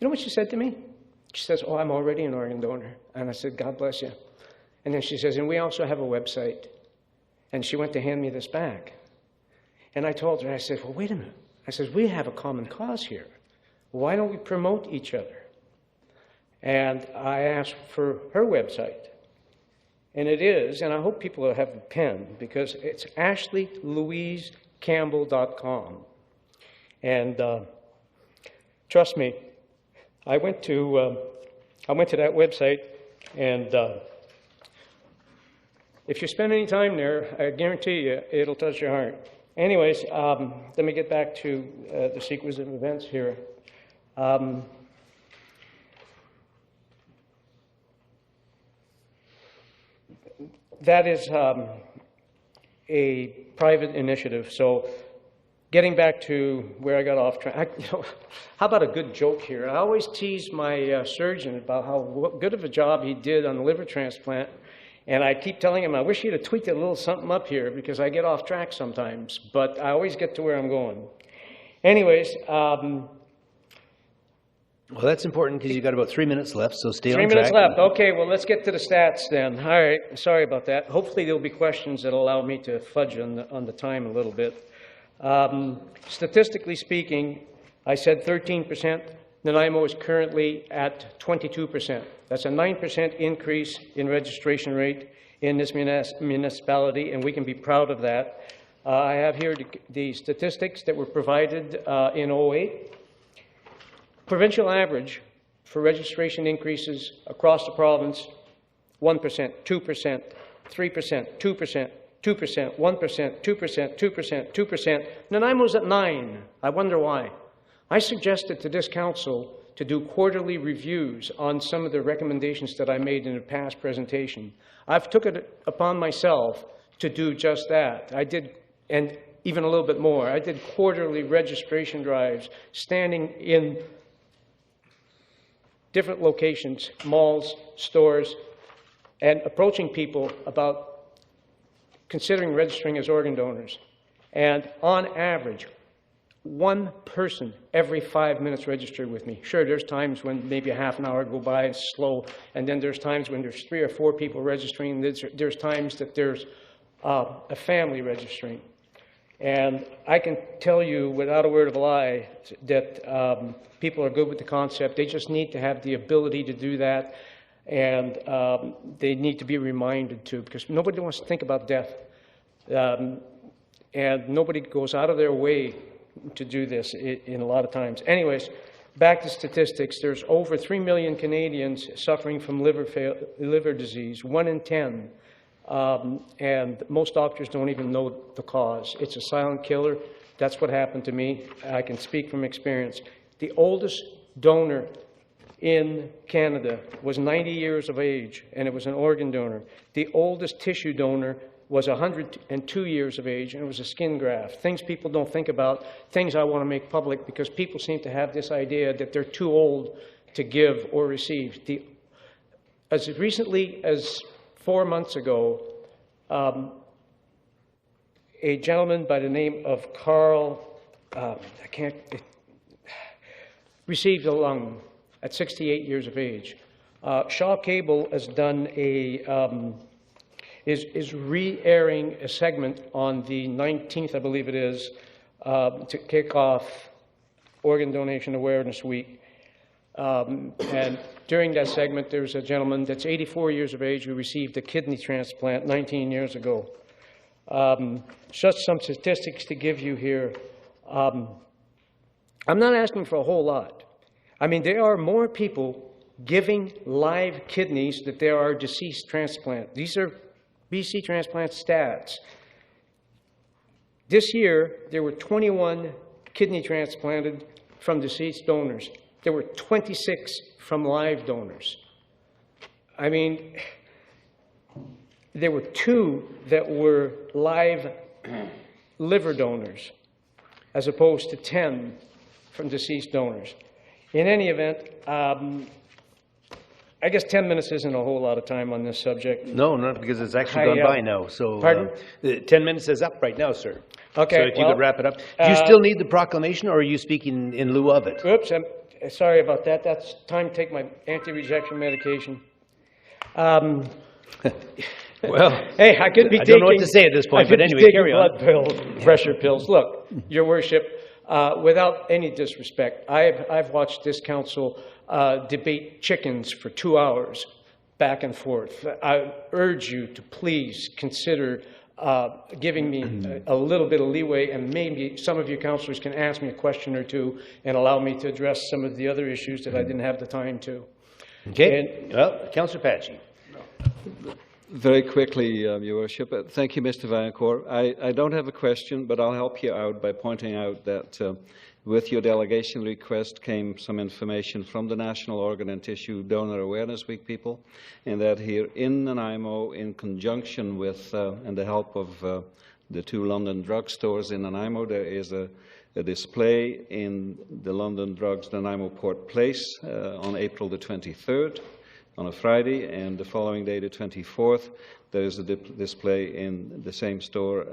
You know what she said to me? She says, "Oh, I'm already an organ donor." And I said, "God bless you." And then she says, "And we also have a website." And she went to hand me this back. And I told her, I said, "Well, wait a minute." I said, "We have a common cause here. Why don't we promote each other?" And I asked for her website. And it is, and I hope people will have the pen, because it's ashleylouisecampbell.com. And trust me, I went to that website, and if you spend any time there, I guarantee you it'll touch your heart. Anyways, let me get back to the sequence of events here. That is a private initiative. So getting back to where I got off track, how about a good joke here? I always tease my surgeon about how good of a job he did on the liver transplant. And I keep telling him, I wish he'd have tweaked a little something up here because I get off track sometimes, but I always get to where I'm going. Anyways. Well, that's important because you've got about 3 minutes left, so stay on track. 3 minutes left. Okay, well, let's get to the stats then. All right, sorry about that. Hopefully there'll be questions that allow me to fudge on the time a little bit. Statistically speaking, I said 13%. Nanaimo is currently at 22%. That's a 9% increase in registration rate in this municipality, and we can be proud of that. I have here the statistics that were provided in 2008. Provincial average for registration increases across the province, 1%, 2%, 3%, 2%, 2%, 1%, 2%, 2%, 2%. Nanaimo's at 9%. I wonder why. I suggested to this council to do quarterly reviews on some of the recommendations that I made in a past presentation. I've took it upon myself to do just that. I did, and even a little bit more. I did quarterly registration drives, standing in different locations, malls, stores, and approaching people about considering registering as organ donors. And on average, one person every 5 minutes registered with me. Sure, there's times when maybe a half an hour go by, it's slow, and then there's times when there's 3 or 4 people registering. There's times that there's a family registering. And I can tell you without a word of a lie that people are good with the concept. They just need to have the ability to do that, and they need to be reminded to, because nobody wants to think about death. And nobody goes out of their way to do this in a lot of times. Anyways, back to statistics. There's over 3 million Canadians suffering from liver disease, 1 in 10. And most doctors don't even know the cause. It's a silent killer. That's what happened to me. I can speak from experience. The oldest donor in Canada was 90 years of age, and it was an organ donor. The oldest tissue donor was 102 years of age, and it was a skin graft. Things people don't think about, things I want to make public, because people seem to have this idea that they're too old to give or receive. As recently as 4 months ago, a gentleman by the name of Carl, received a lung at 68 years of age. Shaw Cable has done a is re-airing a segment on the 19th, I believe it is, to kick off Organ Donation Awareness Week. And during that segment, there's a gentleman that's 84 years of age who received a kidney transplant 19 years ago. Just some statistics to give you here. I'm not asking for a whole lot. I mean, there are more people giving live kidneys than there are deceased transplants. These are BC transplant stats. This year, there were 21 kidney transplanted from deceased donors. There were 26 from live donors. I mean, there were 2 that were live liver donors, as opposed to 10 from deceased donors. In any event, I guess 10 minutes isn't a whole lot of time on this subject. No, not because it's actually gone by now, so. Pardon? 10 minutes is up right now, sir. Okay, So if you well, could wrap it up. Do you still need the proclamation, or are you speaking in lieu of it? Oops, I'm sorry about that. That's time to take my anti-rejection medication. Well, hey, I could be I taking... don't know what to say at this point, I could but be anyway, taking carry on. blood pressure pills. Look, Your Worship, without any disrespect, I've watched this council debate chickens for 2 hours back and forth. I urge you to please consider giving me a little bit of leeway, and maybe some of you councillors can ask me a question or two and allow me to address some of the other issues that I didn't have the time to. Okay, well, Councillor Patchy. Very quickly, Your Worship. Thank you, Mr. Vaillancourt. I don't have a question, but I'll help you out by pointing out that with your delegation request came some information from the National Organ and Tissue Donor Awareness Week people, and that here in Nanaimo, in conjunction with and the help of the 2 London drugstores in Nanaimo, there is a display in the London Drugs Nanaimo Port Place on April the 23rd. On a Friday, and the following day, the 24th, there is a display in the same store,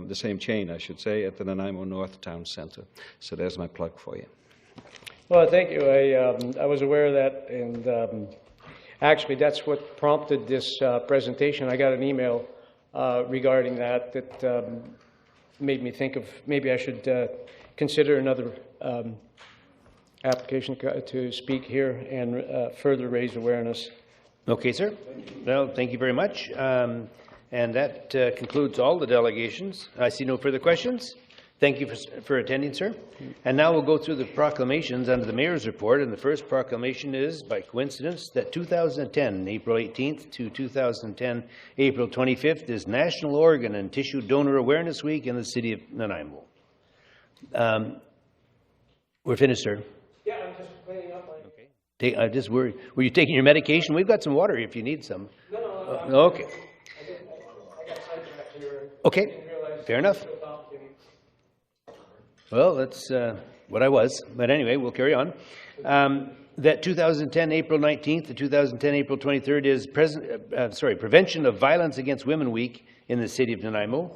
the same chain, I should say, at the Nanaimo North Town Centre. So there's my plug for you. Well, thank you. I was aware of that, and actually, that's what prompted this presentation. I got an email regarding that made me think of maybe I should consider another application to speak here and further raise awareness. Okay, sir. Well, thank you very much. And that concludes all the delegations. I see no further questions. Thank you for attending, sir. And now we'll go through the proclamations under the Mayor's report. And the first proclamation is, by coincidence, that 2010, April 18th to 2010, April 25th, is National Organ and Tissue Donor Awareness Week in the city of Nanaimo. We're finished, sir. Yeah, I'm just cleaning up. I just worried. Were you taking your medication? We've got some water if you need some. No. Okay. I got sidetracked here. Okay. Fair enough. Well, that's what I was. But anyway, we'll carry on. That 2010 April 19th to 2010 April 23rd is Prevention of Violence Against Women Week in the city of Nanaimo.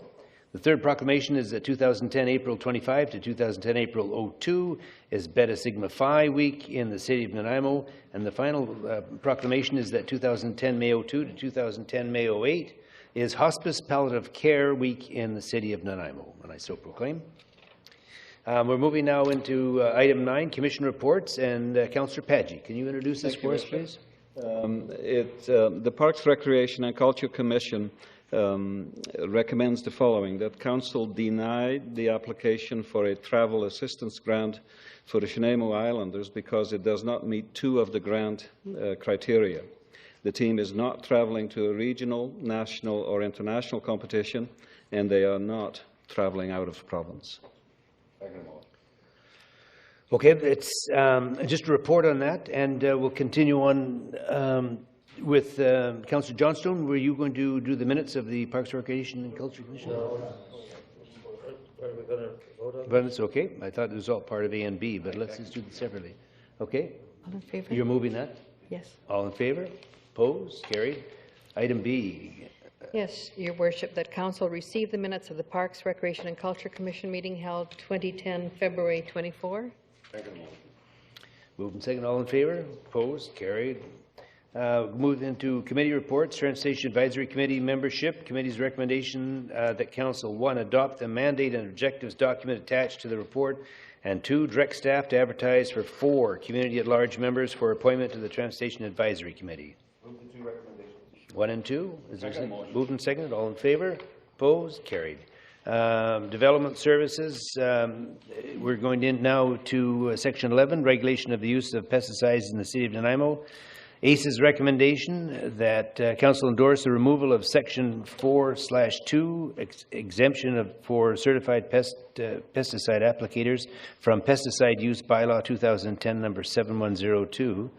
The third proclamation is that 2010 April 25 to 2010 April 02 is Beta Sigma Phi Week in the city of Nanaimo. And the final proclamation is that 2010 May 02 to 2010 May 08 is Hospice Palliative Care Week in the city of Nanaimo. And I so proclaim. We're moving now into item 9, Commission Reports, and Councillor Padgett. Can you introduce this for us, please? The Parks, Recreation and Culture Commission recommends the following: that Council denied the application for a travel assistance grant for the Chenemo Islanders because it does not meet 2 of the grant criteria. The team is not traveling to a regional, national or international competition, and they are not traveling out of province. Okay, it's just a report on that, and we'll continue on with Councillor Johnstone. Were you going to do the minutes of the Parks, Recreation and Culture Commission? No. Are we going to vote on But it's okay. I thought it was all part of A and B, but let's just do them separately. Okay? All in favor? You're moving that? Yes. All in favor? Opposed? Carried. Item B. Yes, Your Worship, that Council receive the minutes of the Parks, Recreation and Culture Commission meeting held 2010, February 24. Moved and second. All in favor? Opposed? Carried. Move into committee reports, Transportation Advisory Committee membership. Committee's recommendation that Council 1, adopt the mandate and objectives document attached to the report, and 2, direct staff to advertise for 4 community at large members for appointment to the Transportation Advisory Committee. Move the 2 recommendations. 1 and 2. Is there Second motion. moved and seconded? All in favor? Opposed? Carried. Development Services. We're going in now to Section 11, regulation of the use of pesticides in the City of Nanaimo. ACE's recommendation that Council endorse the removal of Section 4/2 exemption for certified pesticide applicators from Pesticide Use Bylaw 2010 number 7102.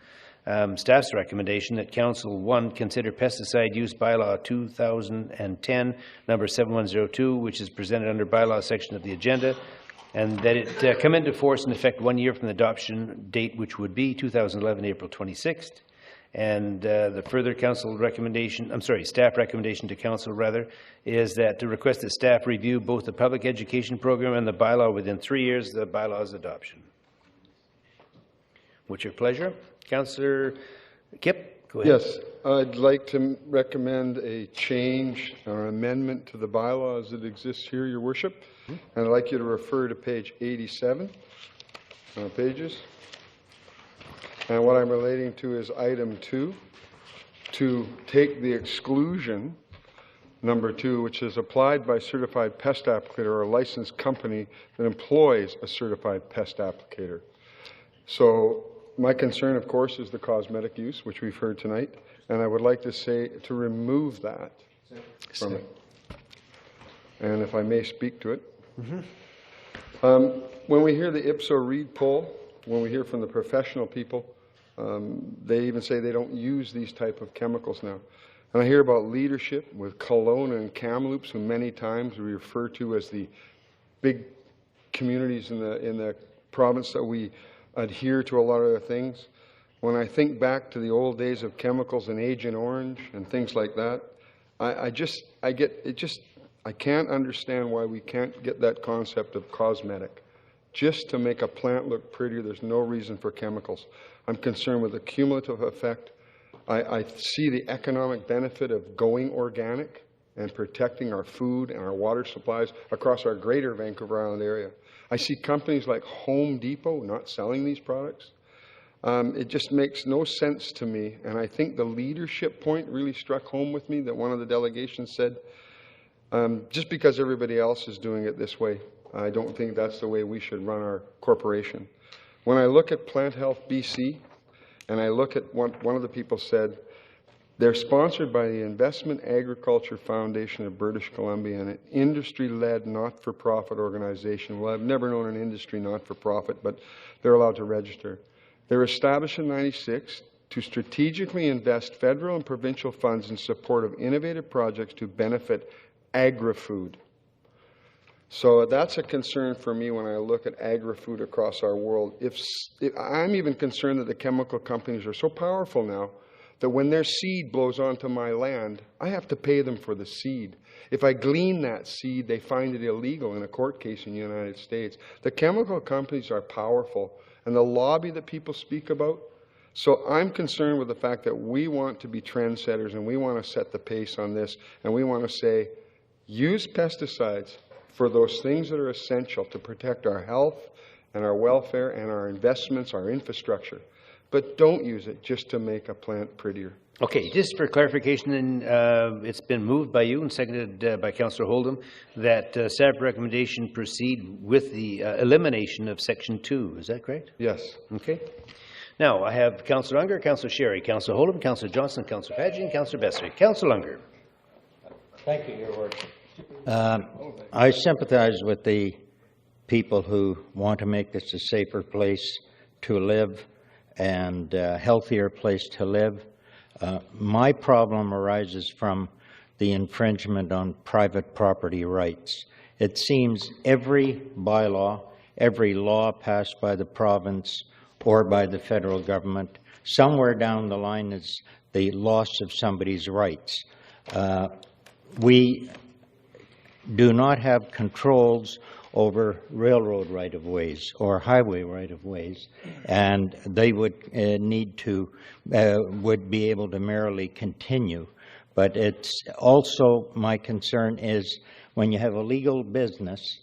Staff's recommendation that Council 1 consider Pesticide Use Bylaw 2010 number 7102, which is presented under bylaw section of the agenda, and that it come into force and effect 1 year from the adoption date, which would be 2011 April 26th. And the further council recommendation, staff recommendation to council rather, is that to request that staff review both the public education program and the bylaw within 3 years of the bylaw's adoption. What's your pleasure? Councillor Kipp, go ahead. Yes, I'd like to recommend a change or amendment to the bylaw as it exists here, Your Worship. And I'd like you to refer to page 87 pages. And what I'm relating to is item 2, to take the exclusion, number 2, which is applied by certified pest applicator or a licensed company that employs a certified pest applicator. So my concern, of course, is the cosmetic use, which we've heard tonight, and I would like to say to remove that from it. And if I may speak to it. When we hear the Ipso-Reid poll, when we hear from the professional people, they even say they don't use these type of chemicals now. And I hear about leadership with Kelowna and Kamloops, who many times we refer to as the big communities in the province that we adhere to a lot of the things. When I think back to the old days of chemicals in Agent Orange and things like that, I can't understand why we can't get that concept of cosmetic. Just to make a plant look prettier, there's no reason for chemicals. I'm concerned with the cumulative effect. I see the economic benefit of going organic and protecting our food and our water supplies across our greater Vancouver Island area. I see companies like Home Depot not selling these products. It just makes no sense to me, and I think the leadership point really struck home with me that one of the delegations said, just because everybody else is doing it this way, I don't think that's the way we should run our corporation. When I look at Plant Health BC, and I look at what one of the people said, they're sponsored by the Investment Agriculture Foundation of British Columbia, an industry-led not-for-profit organization. Well, I've never known an industry not-for-profit, but they're allowed to register. They were established in '96 to strategically invest federal and provincial funds in support of innovative projects to benefit agri-food. So that's a concern for me when I look at agri-food across our world. I'm even concerned that the chemical companies are so powerful now that when their seed blows onto my land, I have to pay them for the seed. If I glean that seed, they find it illegal in a court case in the United States. The chemical companies are powerful, and the lobby that people speak about. So I'm concerned with the fact that we want to be trendsetters, and we want to set the pace on this, and we want to say, use pesticides for those things that are essential to protect our health and our welfare and our investments, our infrastructure. But don't use it just to make a plant prettier. Okay, just for clarification, it's been moved by you and seconded by Councillor Holdham that staff recommendation proceed with the elimination of Section 2. Is that correct? Yes. Okay. Now, I have Councillor Unger, Councillor Sherry, Councillor Holdham, Councillor Johnson, Councillor Padgett, and Councillor Bessery. Councillor Unger. Thank you, Your Worship. I sympathize with the people who want to make this a safer place to live and a healthier place to live. My problem arises from the infringement on private property rights. It seems every bylaw, every law passed by the province or by the federal government, somewhere down the line is the loss of somebody's rights. We do not have controls over railroad right-of-ways or highway right-of-ways, and they would would be able to merely continue. But it's also, my concern is when you have a legal business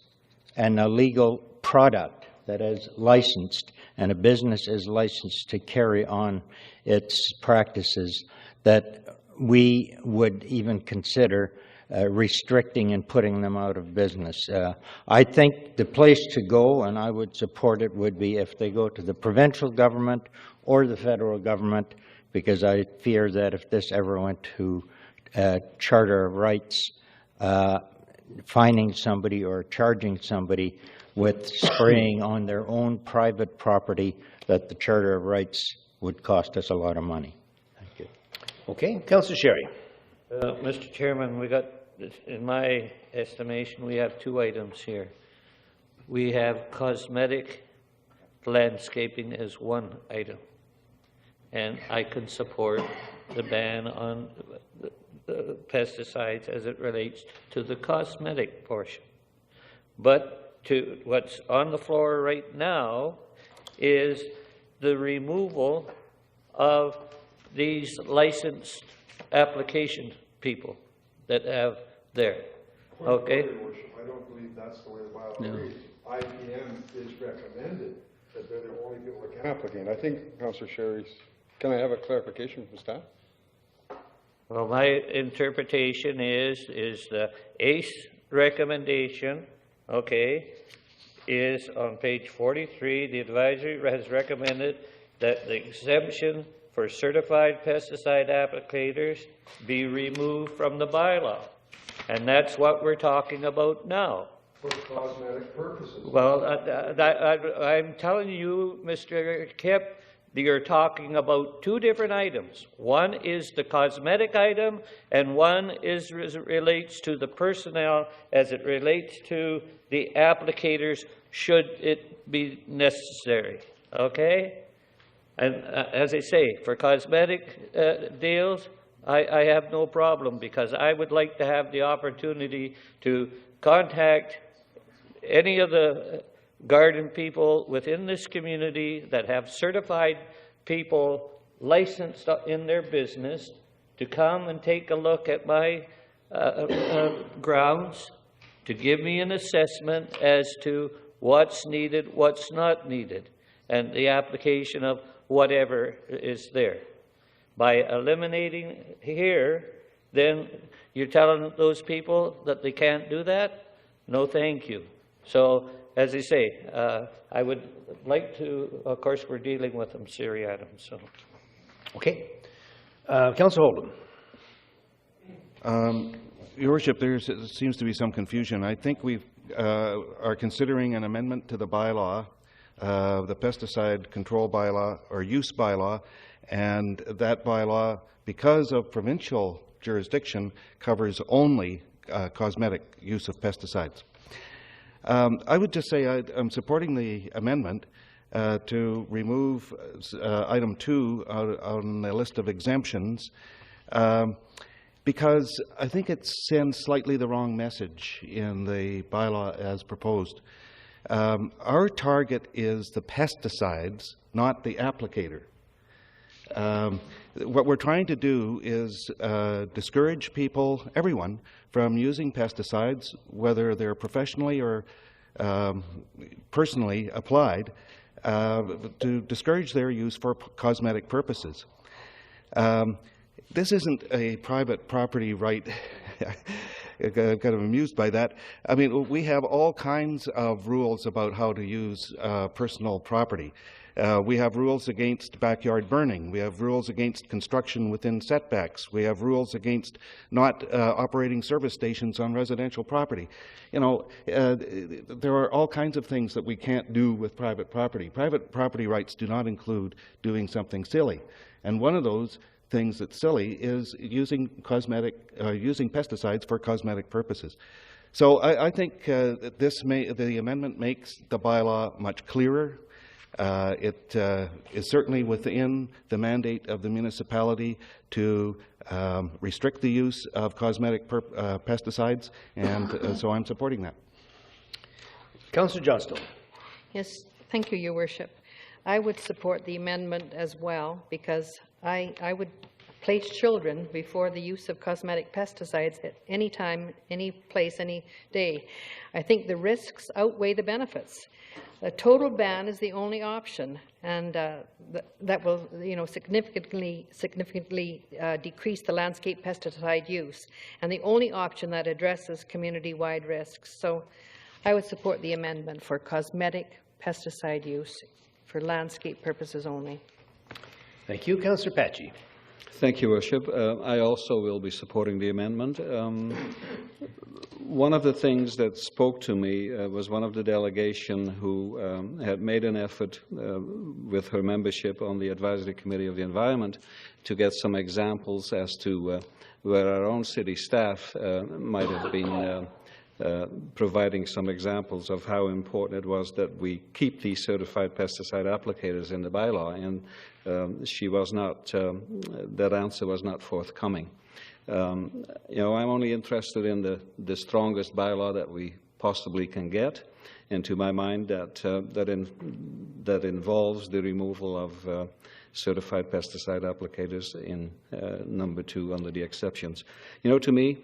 and a legal product that is licensed, and a business is licensed to carry on its practices, that we would even consider restricting and putting them out of business. I think the place to go, and I would support it, would be if they go to the provincial government or the federal government, because I fear that if this ever went to Charter of Rights, fining somebody or charging somebody with spraying on their own private property, that the Charter of Rights would cost us a lot of money. Thank you. Okay, Councillor Sherry. Mr. Chairman, we got, in my estimation, we have two items here. We have cosmetic landscaping as one item, and I can support the ban on the pesticides as it relates to the cosmetic portion. But to what's on the floor right now is the removal of these licensed application people that have there. Okay? I don't believe that's the way the bylaw reads. IPM is recommended that they're the only people that can applicant. I think, Councillor Sherry's, can I have a clarification from staff? Well, my interpretation is the ACE recommendation, okay, is on page 43. The advisory has recommended that the exemption for certified pesticide applicators be removed from the bylaw. And that's what we're talking about now. For cosmetic purposes. Well, I'm telling you, Mr. Kipp, you're talking about two different items. One is the cosmetic item, and one is relates to the personnel as it relates to the applicators should it be necessary. Okay? And as I say, for cosmetic deals, I have no problem, because I would like to have the opportunity to contact any of the garden people within this community that have certified people licensed in their business to come and take a look at my grounds, to give me an assessment as to what's needed, what's not needed, and the application of whatever is there. By eliminating here, then you're telling those people that they can't do that? No, thank you. So, as I say, I would like to, of course, we're dealing with them, seriatim, so. Okay. Councillor Oldham. Your Worship, there seems to be some confusion. I think we are considering an amendment to the bylaw, the pesticide control bylaw or use bylaw, and that bylaw, because of provincial jurisdiction, covers only cosmetic use of pesticides. I would just say I'm supporting the amendment to remove item 2 on the list of exemptions, because I think it sends slightly the wrong message in the bylaw as proposed. Our target is the pesticides, not the applicator. What we're trying to do is discourage people, everyone, from using pesticides, whether they're professionally or personally applied, to discourage their use for cosmetic purposes. This isn't a private property right. I'm kind of amused by that. I mean, we have all kinds of rules about how to use personal property. We have rules against backyard burning. We have rules against construction within setbacks. We have rules against not operating service stations on residential property. You know, there are all kinds of things that we can't do with private property. Private property rights do not include doing something silly. And one of those things that's silly is using using pesticides for cosmetic purposes. So I think the amendment makes the bylaw much clearer. It is certainly within the mandate of the municipality to restrict the use of cosmetic pesticides, and so I'm supporting that. Councillor Johnstone. Yes, thank you, Your Worship. I would support the amendment as well because I would place children before the use of cosmetic pesticides at any time, any place, any day. I think the risks outweigh the benefits. A total ban is the only option, and that will, significantly decrease the landscape pesticide use, and the only option that addresses community-wide risks. So I would support the amendment for cosmetic pesticide use for landscape purposes only. Thank you. Councillor Patchy. Thank you, Worship. I also will be supporting the amendment. One of the things that spoke to me was one of the delegation who had made an effort with her membership on the Advisory Committee of the Environment to get some examples as to where our own city staff might have been providing some examples of how important it was that we keep these certified pesticide applicators in the bylaw, and she was not, that answer was not forthcoming. I'm only interested in the strongest bylaw that we possibly can get, and to my mind that involves the removal of certified pesticide applicators in number 2 under the exceptions. To me,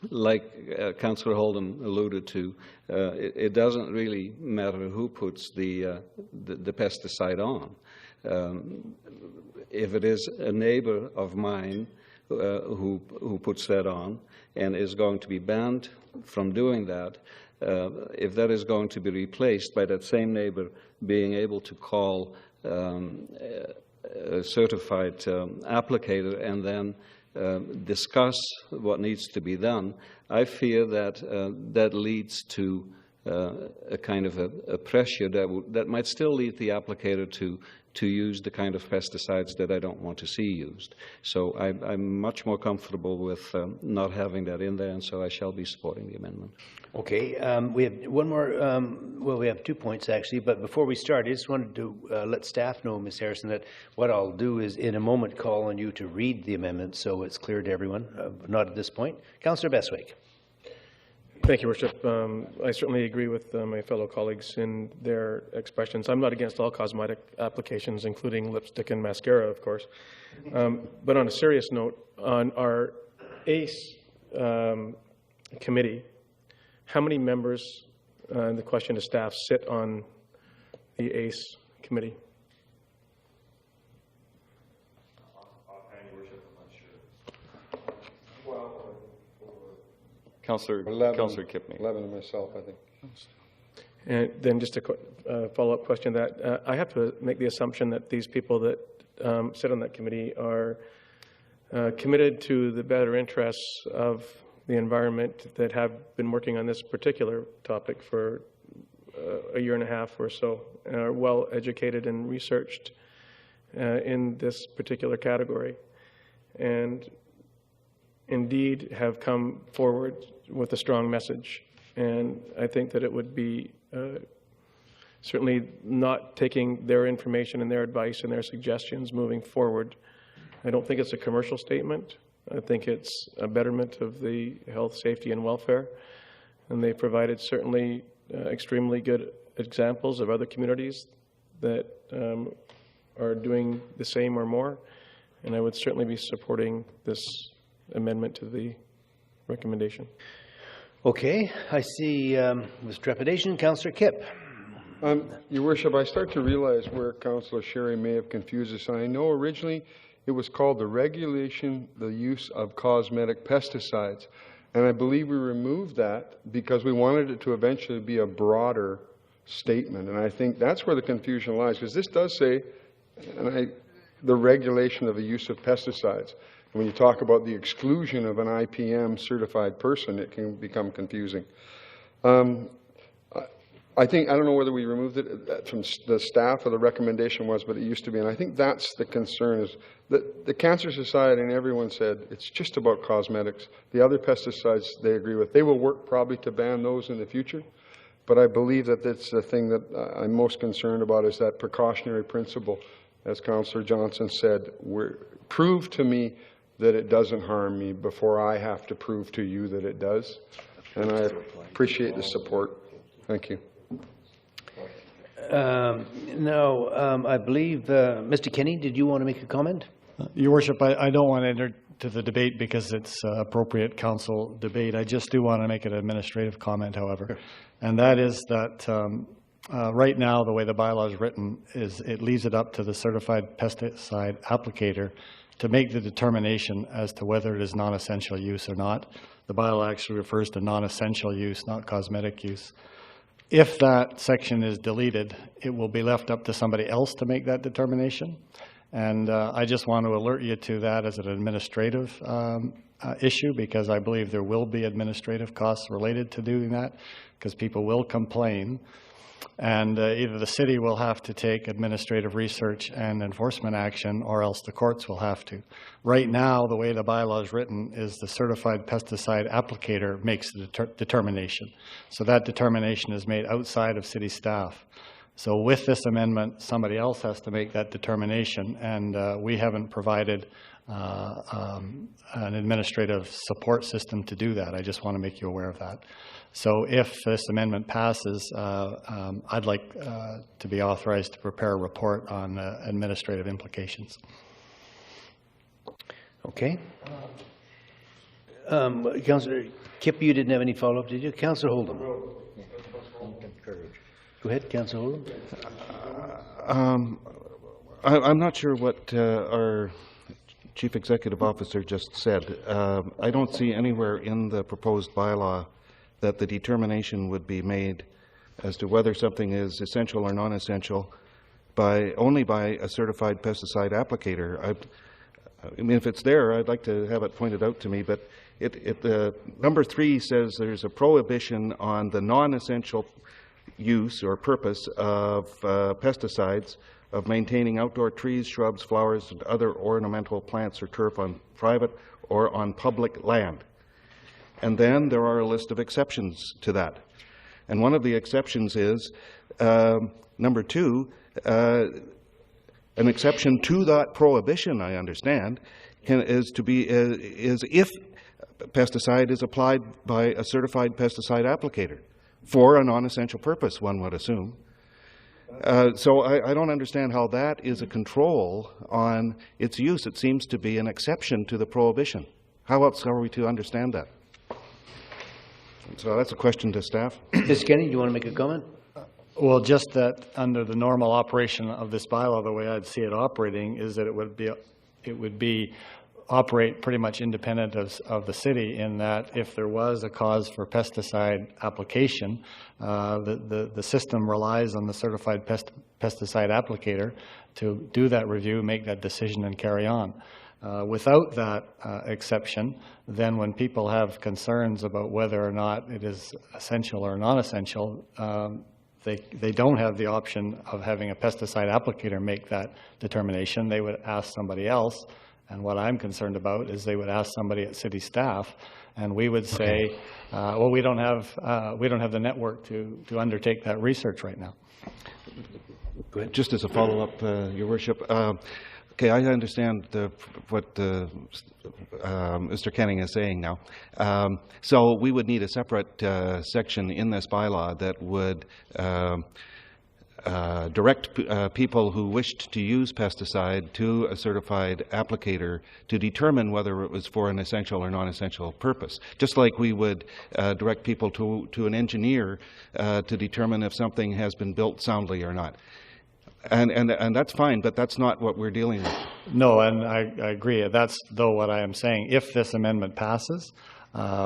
like Councillor Holden alluded to, it doesn't really matter who puts the pesticide on. If it is a neighbor of mine who puts that on and is going to be banned from doing that, if that is going to be replaced by that same neighbor being able to call a certified applicator and then discuss what needs to be done, I fear that that leads to a kind of a pressure that might still lead the applicator to use the kind of pesticides that I don't want to see used. So I'm much more comfortable with not having that in there, and so I shall be supporting the amendment. Okay, we have one more, well, we have 2 points actually, but before we start, I just wanted to let staff know, Ms. Harrison, that what I'll do is in a moment call on you to read the amendment so it's clear to everyone, not at this point. Councillor Bestwick. Thank you, Worship. I certainly agree with my fellow colleagues in their expressions. I'm not against all cosmetic applications, including lipstick and mascara, of course. But on a serious note, on our ACE committee, how many members, and the question to staff, sit on the ACE committee? Councillor Kipney. 11 and myself, I think. And then just a follow-up question that I have to make the assumption that these people that sit on that committee are committed to the better interests of the environment, that have been working on this particular topic for a year and a half or so, and are well educated and researched in this particular category, and indeed have come forward with a strong message. And I think that it would be certainly not taking their information and their advice and their suggestions moving forward. I don't think it's a commercial statement. I think it's a betterment of the health, safety, and welfare. And they provided certainly extremely good examples of other communities that are doing the same or more. And I would certainly be supporting this amendment to the recommendation. Okay, I see with trepidation, Councillor Kipp. Your Worship, I start to realize where Councillor Sherry may have confused us. And I know originally it was called the regulation, the use of cosmetic pesticides. And I believe we removed that because we wanted it to eventually be a broader statement. And I think that's where the confusion lies, because this does say the regulation of the use of pesticides. When you talk about the exclusion of an IPM certified person, it can become confusing. I don't know whether we removed it from the staff or the recommendation was, but it used to be. And I think that's the concern, is that the Cancer Society and everyone said it's just about cosmetics. The other pesticides they agree with. They will work probably to ban those in the future. But I believe that that's the thing that I'm most concerned about, is that precautionary principle. As Councillor Johnson said, prove to me that it doesn't harm me before I have to prove to you that it does. And I appreciate the support. Thank you. No, I believe, Mr. Kenny, did you want to make a comment? Your Worship, I don't want to enter to the debate because it's appropriate council debate. I just do want to make an administrative comment, however, and that is that right now, the way the bylaw is written is it leaves it up to the certified pesticide applicator to make the determination as to whether it is non-essential use or not. The bylaw actually refers to non-essential use, not cosmetic use. If that section is deleted, it will be left up to somebody else to make that determination. And I just want to alert you to that as an administrative issue, because I believe there will be administrative costs related to doing that, because people will complain. And either the city will have to take administrative research and enforcement action, or else the courts will have to. Right now, the way the bylaw is written is the certified pesticide applicator makes the determination. So that determination is made outside of city staff. So with this amendment, somebody else has to make that determination, and we haven't provided an administrative support system to do that. I just want to make you aware of that. So if this amendment passes, I'd like to be authorized to prepare a report on administrative implications. Okay. Councillor Kipp, you didn't have any follow-up, did you? Councillor Oldham. Go ahead, Councillor Oldham. I'm not sure what our Chief Executive Officer just said. I don't see anywhere in the proposed bylaw that the determination would be made as to whether something is essential or non-essential only by a certified pesticide applicator. I mean, if it's there, I'd like to have it pointed out to me, but number 3 says there's a prohibition on the non-essential use or purpose of pesticides of maintaining outdoor trees, shrubs, flowers, and other ornamental plants or turf on private or on public land. And then there are a list of exceptions to that. And one of the exceptions is, number 2, an exception to that prohibition, I understand, is if pesticide is applied by a certified pesticide applicator for a non-essential purpose, one would assume. So I don't understand how that is a control on its use. It seems to be an exception to the prohibition. How else are we to understand that? So that's a question to staff. Mr. Kenny, do you want to make a comment? Well, just that under the normal operation of this bylaw, the way I'd see it operating is that it would operate pretty much independent of the city, in that if there was a cause for pesticide application, the system relies on the certified pesticide applicator to do that review, make that decision, and carry on. Without that exception, then when people have concerns about whether or not it is essential or non-essential, they don't have the option of having a pesticide applicator make that determination. They would ask somebody else, and what I'm concerned about is they would ask somebody at city staff, and we would say, well, we don't have the network to undertake that research right now. Go ahead. Just as a follow-up, Your Worship. Okay, I understand what Mr. Kenning is saying now. So we would need a separate section in this bylaw that would direct people who wished to use pesticide to a certified applicator to determine whether it was for an essential or non-essential purpose. Just like we would direct people to an engineer to determine if something has been built soundly or not. And that's fine, but that's not what we're dealing with. No, and I agree. That's, though, what I am saying. If this amendment passes,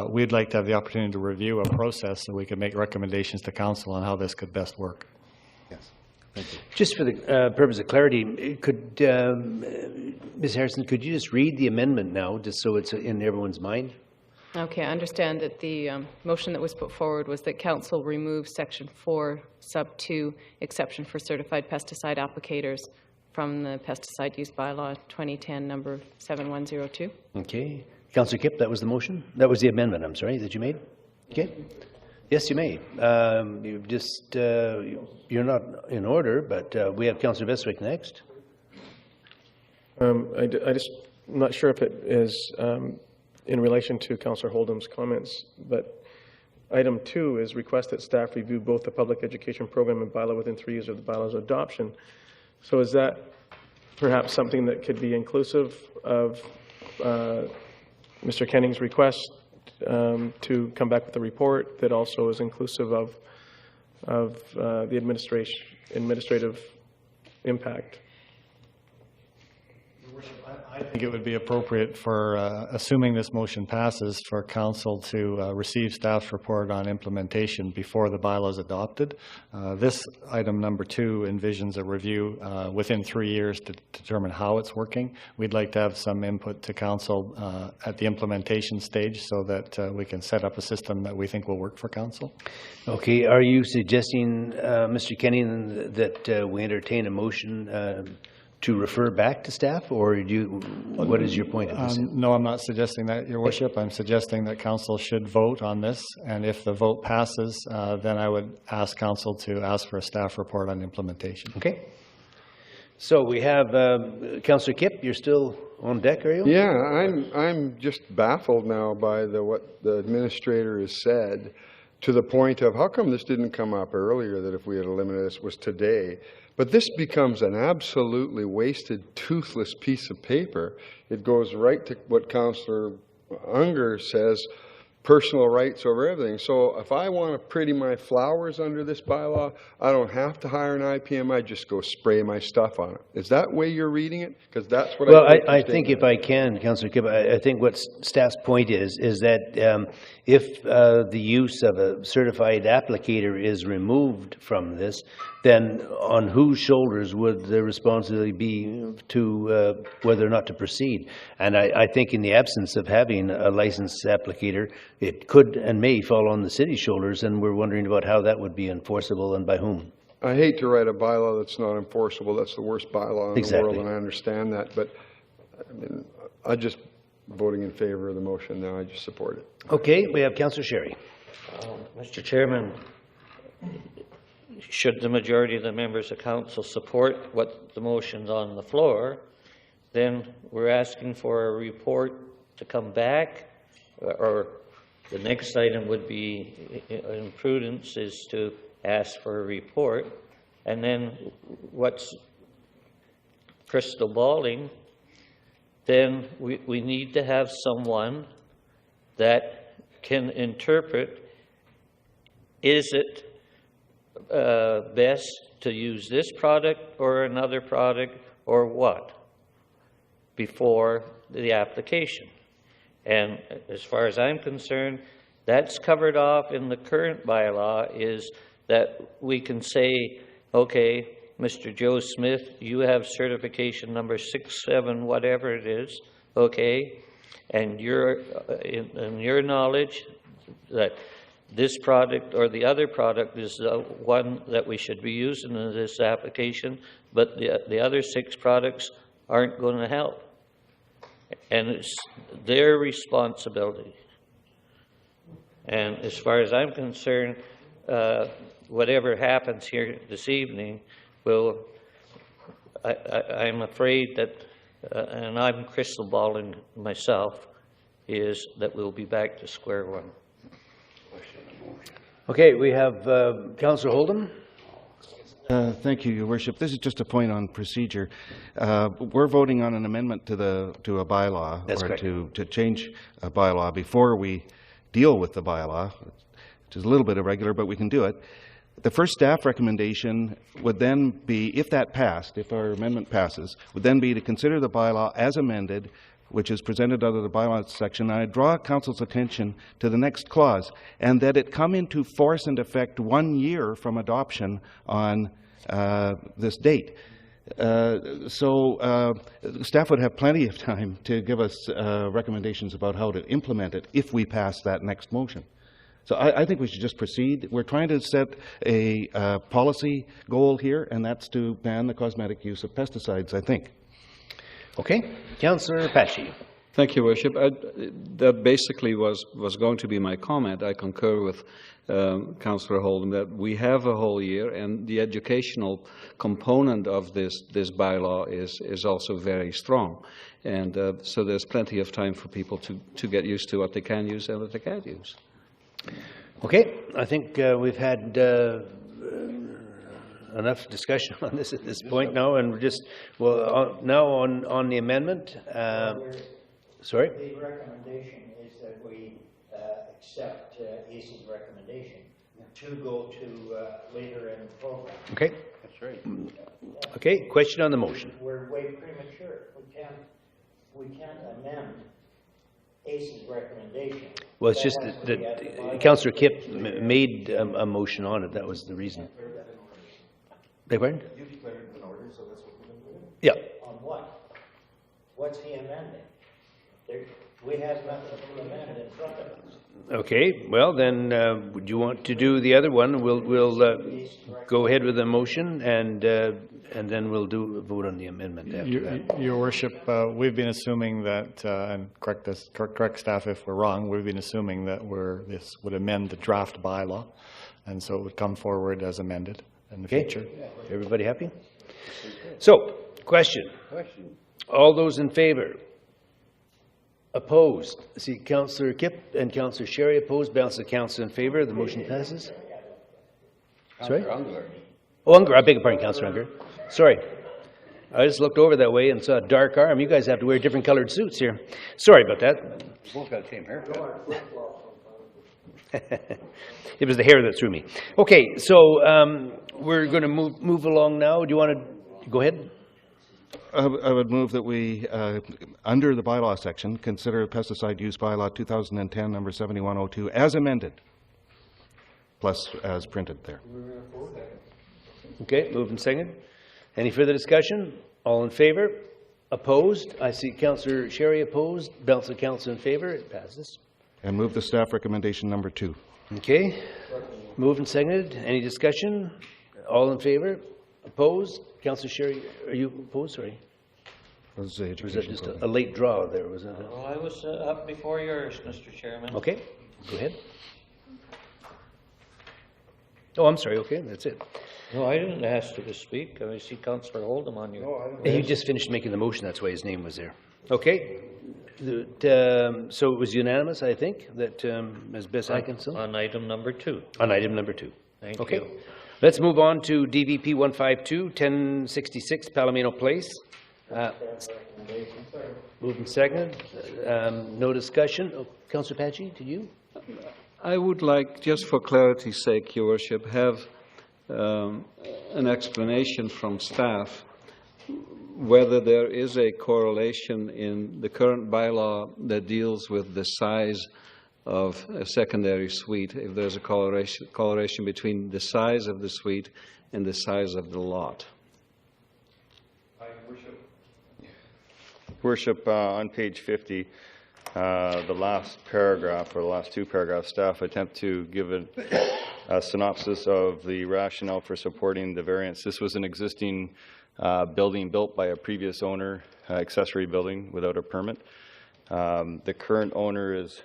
we'd like to have the opportunity to review a process so we can make recommendations to council on how this could best work. Yes, thank you. Just for the purpose of clarity, could Ms. Harrison, could you just read the amendment now, just so it's in everyone's mind? Okay, I understand that the motion that was put forward was that council remove section 4, sub 2, exception for certified pesticide applicators from the pesticide use bylaw 2010 number 7102. Okay. Councillor Kipp, that was the motion? That was the amendment, I'm sorry, that you made? Okay. Yes, you may. You've just, you're not in order, but we have Councillor Bestwick next. I'm not sure if it is in relation to Councillor Oldham's comments, but Item 2 is request that staff review both the public education program and bylaw within 3 years of the bylaw's adoption. So is that perhaps something that could be inclusive of Mr. Kenning's request to come back with a report that also is inclusive of the administrative impact? I think it would be appropriate for, assuming this motion passes, for council to receive staff's report on implementation before the bylaw is adopted. This item number 2 envisions a review within 3 years to determine how it's working. We'd like to have some input to council at the implementation stage so that we can set up a system that we think will work for council. Okay, are you suggesting, Mr. Kenny, that we entertain a motion to refer back to staff, or what is your point of this? No, I'm not suggesting that, Your Worship. I'm suggesting that council should vote on this, and if the vote passes, then I would ask council to ask for a staff report on implementation. Okay. So we have Councillor Kipp. You're still on deck, are you? Yeah, I'm just baffled now by what the administrator has said, to the point of how come this didn't come up earlier, that if we had eliminated this was today. But this becomes an absolutely wasted, toothless piece of paper. It goes right to what Councillor Unger says, personal rights over everything. So if I want to pretty my flowers under this bylaw, I don't have to hire an IPM. I just go spray my stuff on it. Is that the way you're reading it? Because that's what I think if I can, Councillor Kipp, I think what staff's point is that if the use of a certified applicator is removed from this, then on whose shoulders would the responsibility be to whether or not to proceed? And I think in the absence of having a licensed applicator, it could and may fall on the city's shoulders, and we're wondering about how that would be enforceable and by whom. I hate to write a bylaw that's not enforceable. That's the worst bylaw in the world, and I understand that. But I mean, I'm just voting in favor of the motion now. I just support it. Okay, we have Councillor Sherry. Mr. Chairman, should the majority of the members of council support what the motion's on the floor, then we're asking for a report to come back, or the next item would be, in prudence, is to ask for a report, and then what's crystal balling, then we need to have someone that can interpret, is it best to use this product or another product or what before the application. And as far as I'm concerned, that's covered off in the current bylaw, is that we can say, okay, Mr. Joe Smith, you have certification number 67, whatever it is, okay, and you're in your knowledge that this product or the other product is the one that we should be using in this application, but the other 6 products aren't going to help. And it's their responsibility. And as far as I'm concerned, whatever happens here this evening I'm afraid that, and I'm crystal balling myself, is that we'll be back to square one. Okay, we have Councillor Holdham. Thank you, Your Worship. This is just a point on procedure. We're voting on an amendment to a bylaw. That's correct. To change a bylaw before we deal with the bylaw, which is a little bit irregular, but we can do it. The first staff recommendation would then be, if that passed, if our amendment passes, would then be to consider the bylaw as amended, which is presented under the bylaws section. I draw council's attention to the next clause, and that it come into force and effect 1 year from adoption on this date. So staff would have plenty of time to give us recommendations about how to implement it if we pass that next motion. So I think we should just proceed. We're trying to set a policy goal here, and that's to ban the cosmetic use of pesticides, I think. Okay. Councillor Pesce. Thank you, Worship. That basically was going to be my comment. I concur with Councillor Holdham that we have a whole year, and the educational component of this bylaw is also very strong. And so there's plenty of time for people to get used to what they can use and what they can't use. Okay, I think we've had enough discussion on this at this point now, and we're just, well, now on the amendment. Sorry? The recommendation is that we accept ACE's recommendation to go to later in the program. Okay. That's right. Okay, question on the motion. We're way premature. We can't amend ACE's recommendation. Well, it's just that Councillor Kipp made a motion on it. That was the reason. Beg pardon? You declared it an order, so that's what we're going to do. Yeah. On what? What's he amending? We have nothing to amend in front of us. Okay, well then, would you want to do the other one? We'll go ahead with the motion, and then we'll do a vote on the amendment after that. Your Worship, we've been assuming that, and correct staff if we're wrong, we've been assuming that this would amend the draft bylaw, and so it would come forward as amended in the future. Everybody happy? So, question. All those in favor? Opposed? See, Councillor Kipp and Councillor Sherry opposed. Balance of council in favor. The motion passes. Sorry? Oh, Unger. I beg your pardon, Councillor Unger. Sorry. I just looked over that way and saw a dark arm. You guys have to wear different colored suits here. Sorry about that. Both got the same haircut. It was the hair that threw me. Okay, so we're going to move along now. Do you want to go ahead? I would move that we, under the bylaw section, consider pesticide use bylaw 2010 number 7102 as amended, plus as printed there. Okay, moved and seconded. Any further discussion? All in favor? Opposed? I see Councillor Sherry opposed. Balance of council in favor. It passes. And move the staff recommendation number 2. Okay. Moved and seconded. Any discussion? All in favor? Opposed? Councillor Sherry, are you opposed? Sorry. Was that just a late draw there? Was that? Well, I was up before yours, Mr. Chairman. Okay. Go ahead. Oh, I'm sorry. Okay, that's it. No, I didn't ask you to speak. I see Councillor Oldham on your. He just finished making the motion. That's why his name was there. Okay. So it was unanimous, I think, that as best I can tell. On item number 2. On item number 2. Thank okay. you. Let's move on to DVP 152, 1066 Palomino Place. Moved and seconded. No discussion. Oh, Councillor Patchy, did you? I would like, just for clarity's sake, Your Worship, have an explanation from staff whether there is a correlation in the current bylaw that deals with the size of a secondary suite, if there's a correlation between the size of the suite and the size of the lot. Worship, on page 50, the last paragraph, or the last 2 paragraphs, staff attempt to give a synopsis of the rationale for supporting the variance. This was an existing building built by a previous owner, accessory building without a permit. The current owner is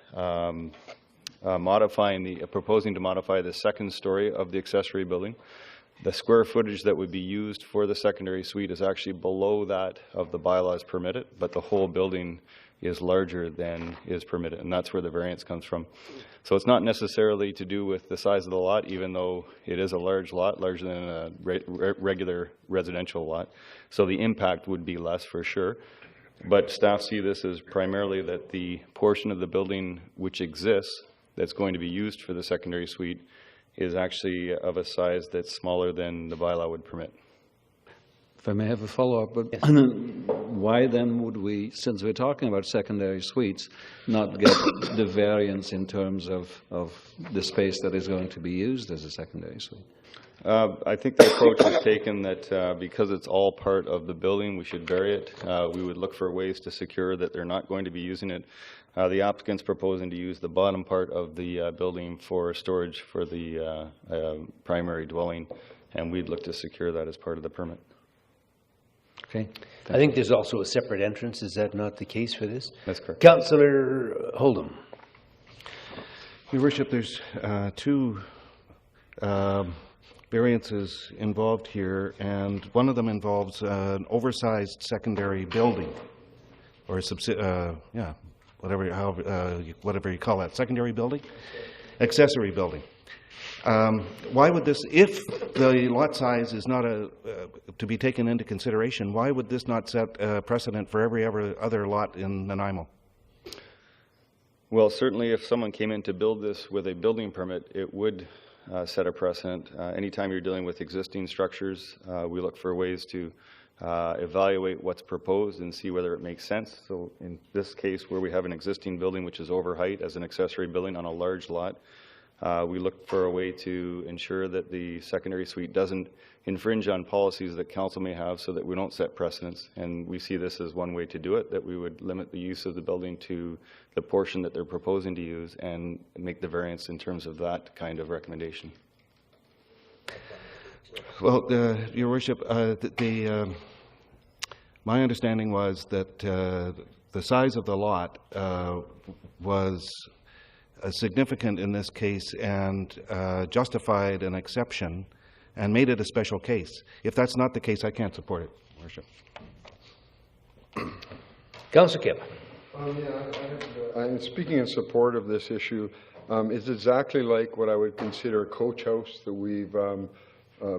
proposing to modify the second story of the accessory building. The square footage that would be used for the secondary suite is actually below that of the bylaws permitted, but the whole building is larger than is permitted, and that's where the variance comes from. So it's not necessarily to do with the size of the lot, even though it is a large lot, larger than a regular residential lot. So the impact would be less for sure. But staff see this as primarily that the portion of the building which exists that's going to be used for the secondary suite is actually of a size that's smaller than the bylaw would permit. If I may have a follow-up, but yes. Why then would we, since we're talking about secondary suites, not get the variance in terms of the space that is going to be used as a secondary suite? I think the approach is taken that because it's all part of the building, we should vary it. We would look for ways to secure that they're not going to be using it. The applicant's proposing to use the bottom part of the building for storage for the primary dwelling, and we'd look to secure that as part of the permit. Okay. I think there's also a separate entrance. Is that not the case for this? That's correct. Councillor Oldham. Your Worship, there's 2 variances involved here, and one of them involves an oversized secondary building, or whatever you call that, secondary building. accessory building. Why would this, if the lot size is not to be taken into consideration, why would this not set a precedent for every other lot in Nanaimo? Well, certainly if someone came in to build this with a building permit, it would set a precedent. Anytime you're dealing with existing structures, we look for ways to evaluate what's proposed and see whether it makes sense. So in this case, where we have an existing building which is over height as an accessory building on a large lot, we look for a way to ensure that the secondary suite doesn't infringe on policies that council may have so that we don't set precedents. And we see this as one way to do it, that we would limit the use of the building to the portion that they're proposing to use and make the variance in terms of that kind of recommendation. Well, Your Worship, my understanding was that the size of the lot was significant in this case and justified an exception and made it a special case. If that's not the case, I can't support it, Your Worship. Councillor Kip. I'm speaking in support of this issue. It's exactly like what I would consider a coach house that we've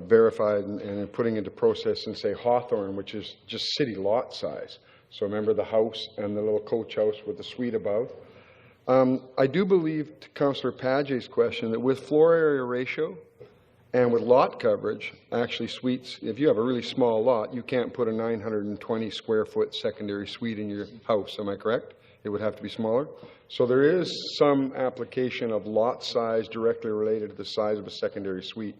verified and putting into process in, say, Hawthorne, which is just city lot size. So remember the house and the little coach house with the suite above. I do believe, to Councillor Paget's question, that with floor area ratio and with lot coverage, actually suites, if you have a really small lot, you can't put a 920 square foot secondary suite in your house, am I correct? It would have to be smaller. So there is some application of lot size directly related to the size of a secondary suite.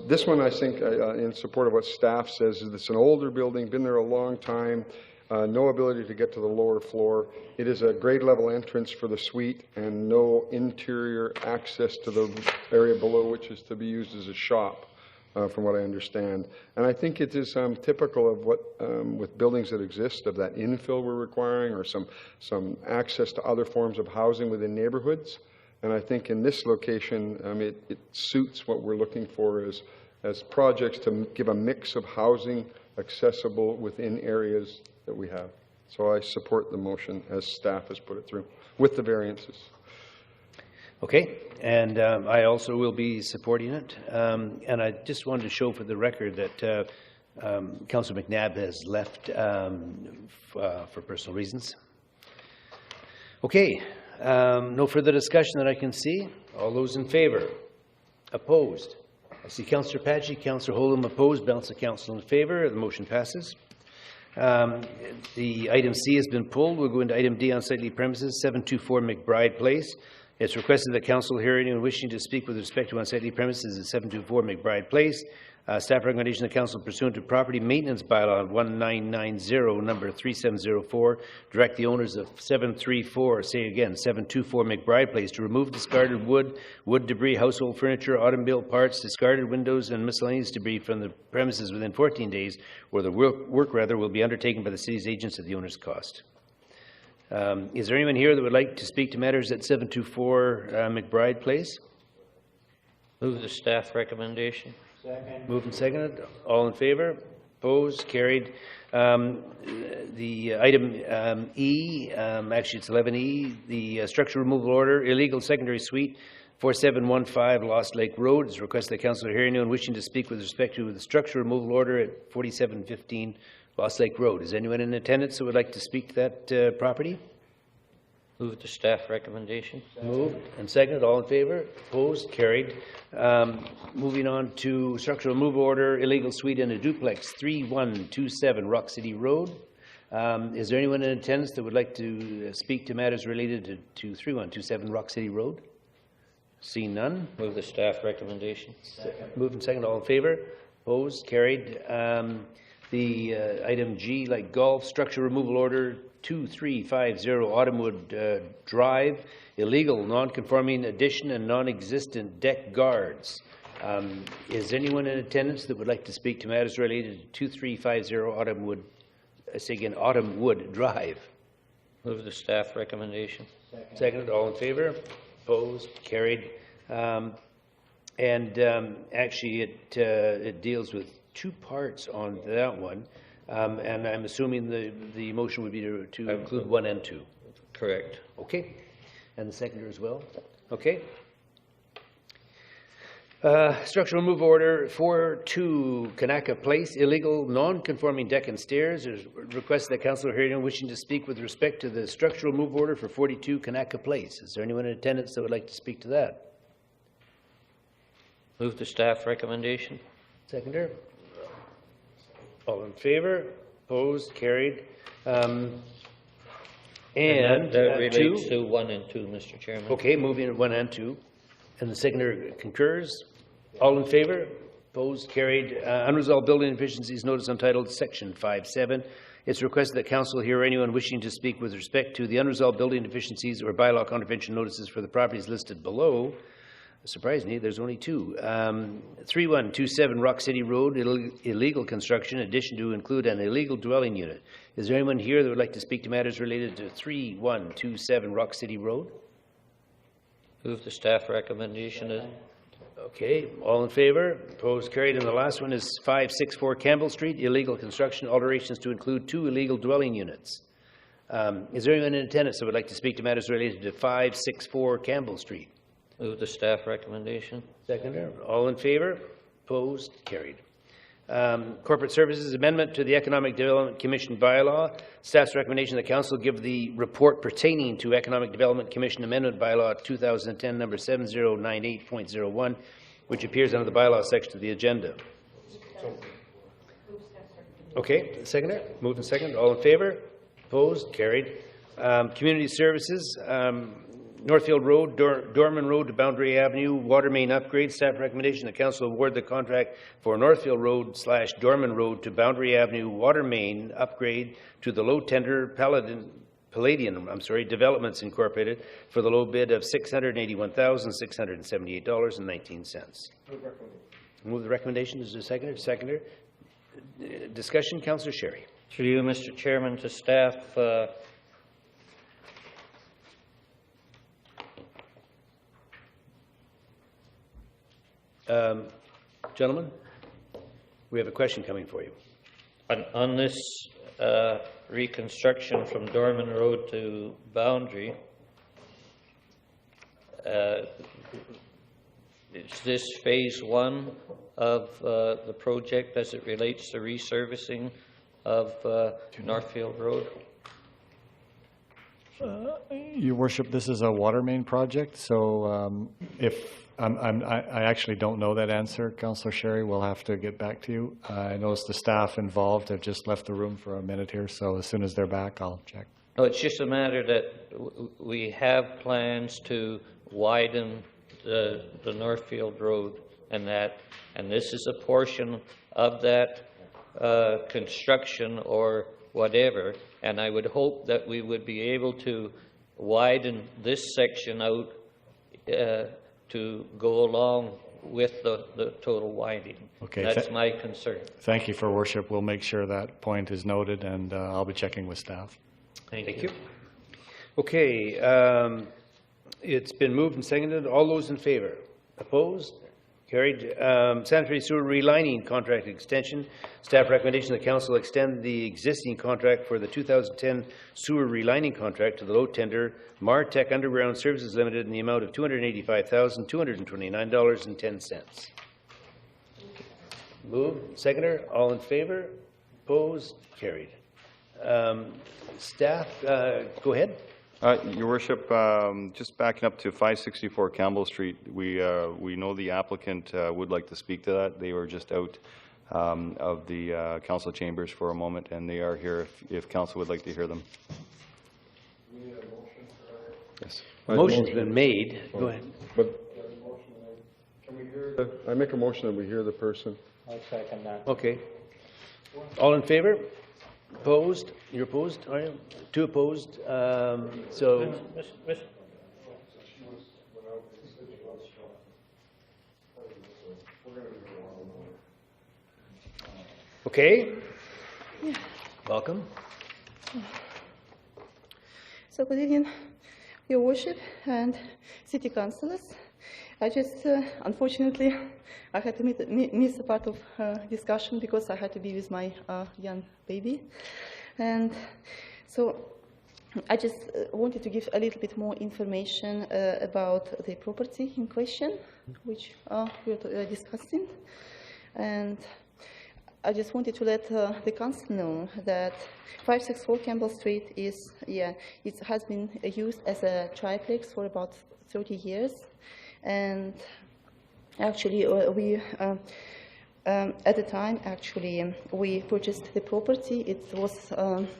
This one, I think, in support of what staff says, is it's an older building, been there a long time, no ability to get to the lower floor. It is a grade level entrance for the suite and no interior access to the area below, which is to be used as a shop, from what I understand. And I think it is typical of what, with buildings that exist, of that infill we're requiring, or some access to other forms of housing within neighborhoods. And I think in this location, it suits what we're looking for as projects to give a mix of housing accessible within areas that we have. So I support the motion as staff has put it through, with the variances. Okay, and I also will be supporting it. And I just wanted to show for the record that Councillor McNabb has left for personal reasons. Okay, no further discussion that I can see. All those in favour? Opposed? I see Councillor Paget, Councillor Holm opposed, balance of council in favour. The motion passes. The item C has been pulled. We'll go into item D, on sightly premises, 724 McBride Place. It's requested that council hear anyone wishing to speak with respect to unsightly premises at 724 McBride Place. Staff recommendation of council pursuant to property maintenance bylaw 1990 number 3704 direct the owners of 724 McBride Place to remove discarded wood debris, household furniture, automobile parts, discarded windows and miscellaneous debris from the premises within 14 days, where the work will be undertaken by the city's agents at the owner's cost. Is there anyone here that would like to speak to matters at 724 McBride Place? Move the staff recommendation. Second. Moved and seconded. All in favour? Opposed? Carried. The item E, actually it's 11E, the structure removal order, illegal secondary suite, 4715 Lost Lake Road. It's requested that council hear anyone wishing to speak with respect to the structure removal order at 4715 Lost Lake Road. Is anyone in attendance who would like to speak to that property? Move the staff recommendation. Moved and seconded. All in favour? Opposed? Carried. Moving on to structural removal order, illegal suite in a duplex, 3127 Rock City Road. Is there anyone in attendance that would like to speak to matters related to 3127 Rock City Road? Seeing none. Move the staff recommendation. Moved and seconded. All in favour? Opposed? Carried. The item G, like golf, structure removal order 2350 Autumnwood Drive, illegal non-conforming addition and non-existent deck guards. Is anyone in attendance that would like to speak to matters related to 2350 Autumnwood, Autumnwood Drive? Move the staff recommendation. Seconded. All in favour? Opposed? Carried. Actually, it deals with two parts on that one, and I'm assuming the motion would be to include 1 and 2. Correct. Okay, and the seconder as well. Okay. Structural move order 4-2, Kanaka Place, illegal non-conforming deck and stairs. There's request that council hear anyone wishing to speak with respect to the structural move order for 42 Kanaka Place. Is there anyone in attendance that would like to speak to that? Move the staff recommendation. Seconder? All in favor? Opposed? Carried. And that relates 2. to 1 and 2, Mr. Chairman. Okay, moving to 1 and 2. And the seconder concurs. All in favor? Opposed? Carried. Unresolved building deficiencies notice untitled Section 5-7. It's requested that council hear anyone wishing to speak with respect to the unresolved building deficiencies or bylaw contravention notices for the properties listed below. Surprisingly, there's only 2. 3127 Rock City Road, illegal construction, addition to include an illegal dwelling unit. Is there anyone here that would like to speak to matters related to 3127 Rock City Road? Move the staff recommendation. Okay, all in favor? Opposed? Carried. And the last one is 564 Campbell Street, illegal construction, alterations to include 2 illegal dwelling units. Is there anyone in attendance that would like to speak to matters related to 564 Campbell Street? Move the staff recommendation. Seconder. All in favor? Opposed? Carried. Corporate Services Amendment to the Economic Development Commission bylaw. Staff's recommendation that council give the report pertaining to Economic Development Commission Amendment bylaw 2010 number 7098.01, which appears under the bylaw section of the agenda. Okay, seconder. Moved and second. All in favor? Opposed? Carried. Community Services. Northfield Road, Dorman Road to Boundary Avenue, water main upgrade. Staff recommendation that council award the contract for Northfield Road / Dorman Road to Boundary Avenue water main upgrade to the low tender Palladium Developments Incorporated for the low bid of $681,678.19. Move the recommendation. Is there a seconder? Seconder. Discussion. Councillor Sherry. Through you, Mr. Chairman, to staff. Gentlemen, we have a question coming for you. On this reconstruction from Dorman Road to Boundary, is this phase 1 of the project as it relates to resurfacing of Northfield Road? Your Worship, this is a water main project, so I actually don't know that answer, Councillor Sherry. We'll have to get back to you. I noticed the staff involved have just left the room for a minute here, so as soon as they're back, I'll check. No, it's just a matter that we have plans to widen the Northfield Road and this is a portion of that construction or whatever, and I would hope that we would be able to widen this section out to go along with the total widening. Okay. That's my concern. Thank you, for Worship. We'll make sure that point is noted, and I'll be checking with staff. Thank you. Okay, it's been moved and seconded. All those in favor? Opposed? Carried. Sanitary sewer relining contract extension. Staff recommendation that council extend the existing contract for the 2010 sewer relining contract to the low tender Martech Underground Services Limited in the amount of $285,229.10. Moved. Seconder. All in favor? Opposed? Carried. Staff, go ahead. Your Worship, just backing up to 564 Campbell Street, we know the applicant would like to speak to that. They were just out of the council chambers for a moment, and they are here if council would like to hear them. Yes. Motion's been made. Go ahead. But can we hear I make a motion that we hear the person. I'll second that. Okay. All in favor? Opposed? You're opposed, are you? 2 opposed. So. Okay. Welcome. So good evening, Your Worship and City Councillors. I just, unfortunately, I had to miss a part of discussion because I had to be with my young baby. And so I just wanted to give a little bit more information about the property in question, which we're discussing. And I just wanted to let the council know that 564 Campbell Street is, it has been used as a triplex for about 30 years. And actually, at the time, actually, we purchased the property. It was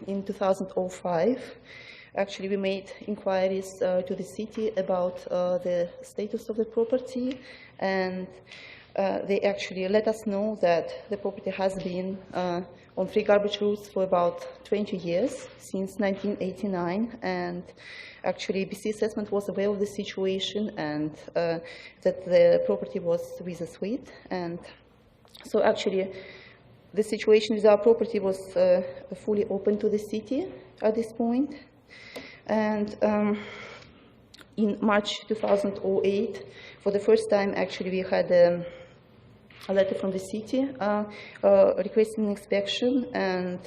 in 2005. Actually, we made inquiries to the city about the status of the property, and they actually let us know that the property has been on free garbage routes for about 20 years, since 1989, and actually BC Assessment was aware of the situation and that the property was with a suite. And so actually the situation with our property was fully open to the city at this point. And in March 2008, for the first time, actually, we had a letter from the city requesting an inspection, and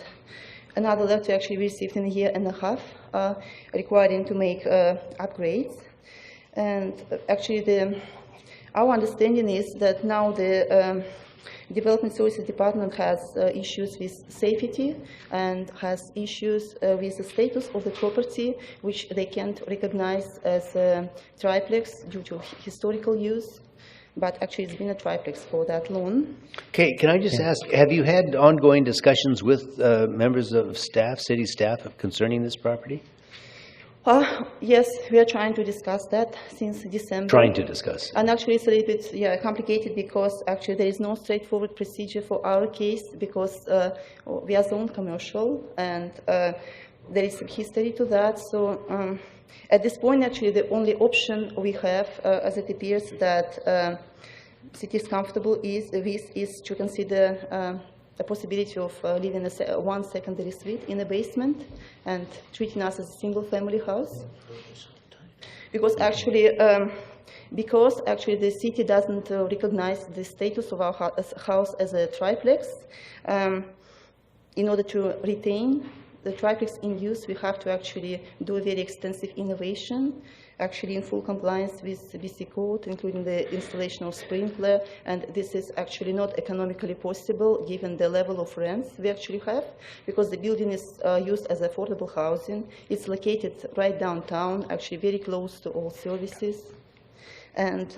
another letter actually received in a year and a half requiring to make upgrades. And actually, our understanding is that now the Development Services Department has issues with safety and has issues with the status of the property, which they can't recognize as a triplex due to historical use. But actually, it's been a triplex for that long. Okay, can I just ask, have you had ongoing discussions with members of staff, city staff, concerning this property? Yes, we are trying to discuss that since December. Trying to discuss. And actually, it's a little bit complicated because actually there is no straightforward procedure for our case because we are zoned commercial and there is some history to that. So at this point, actually, the only option we have, as it appears that city is comfortable with, is to consider a possibility of living in one secondary suite in a basement and treating us as a single-family house. Because actually, the city doesn't recognize the status of our house as a triplex. In order to retain the triplex in use, we have to actually do a very extensive innovation, actually in full compliance with the BC Code, including the installation of sprinkler, and this is actually not economically possible given the level of rents we actually have, because the building is used as affordable housing. It's located right downtown, actually very close to all services, and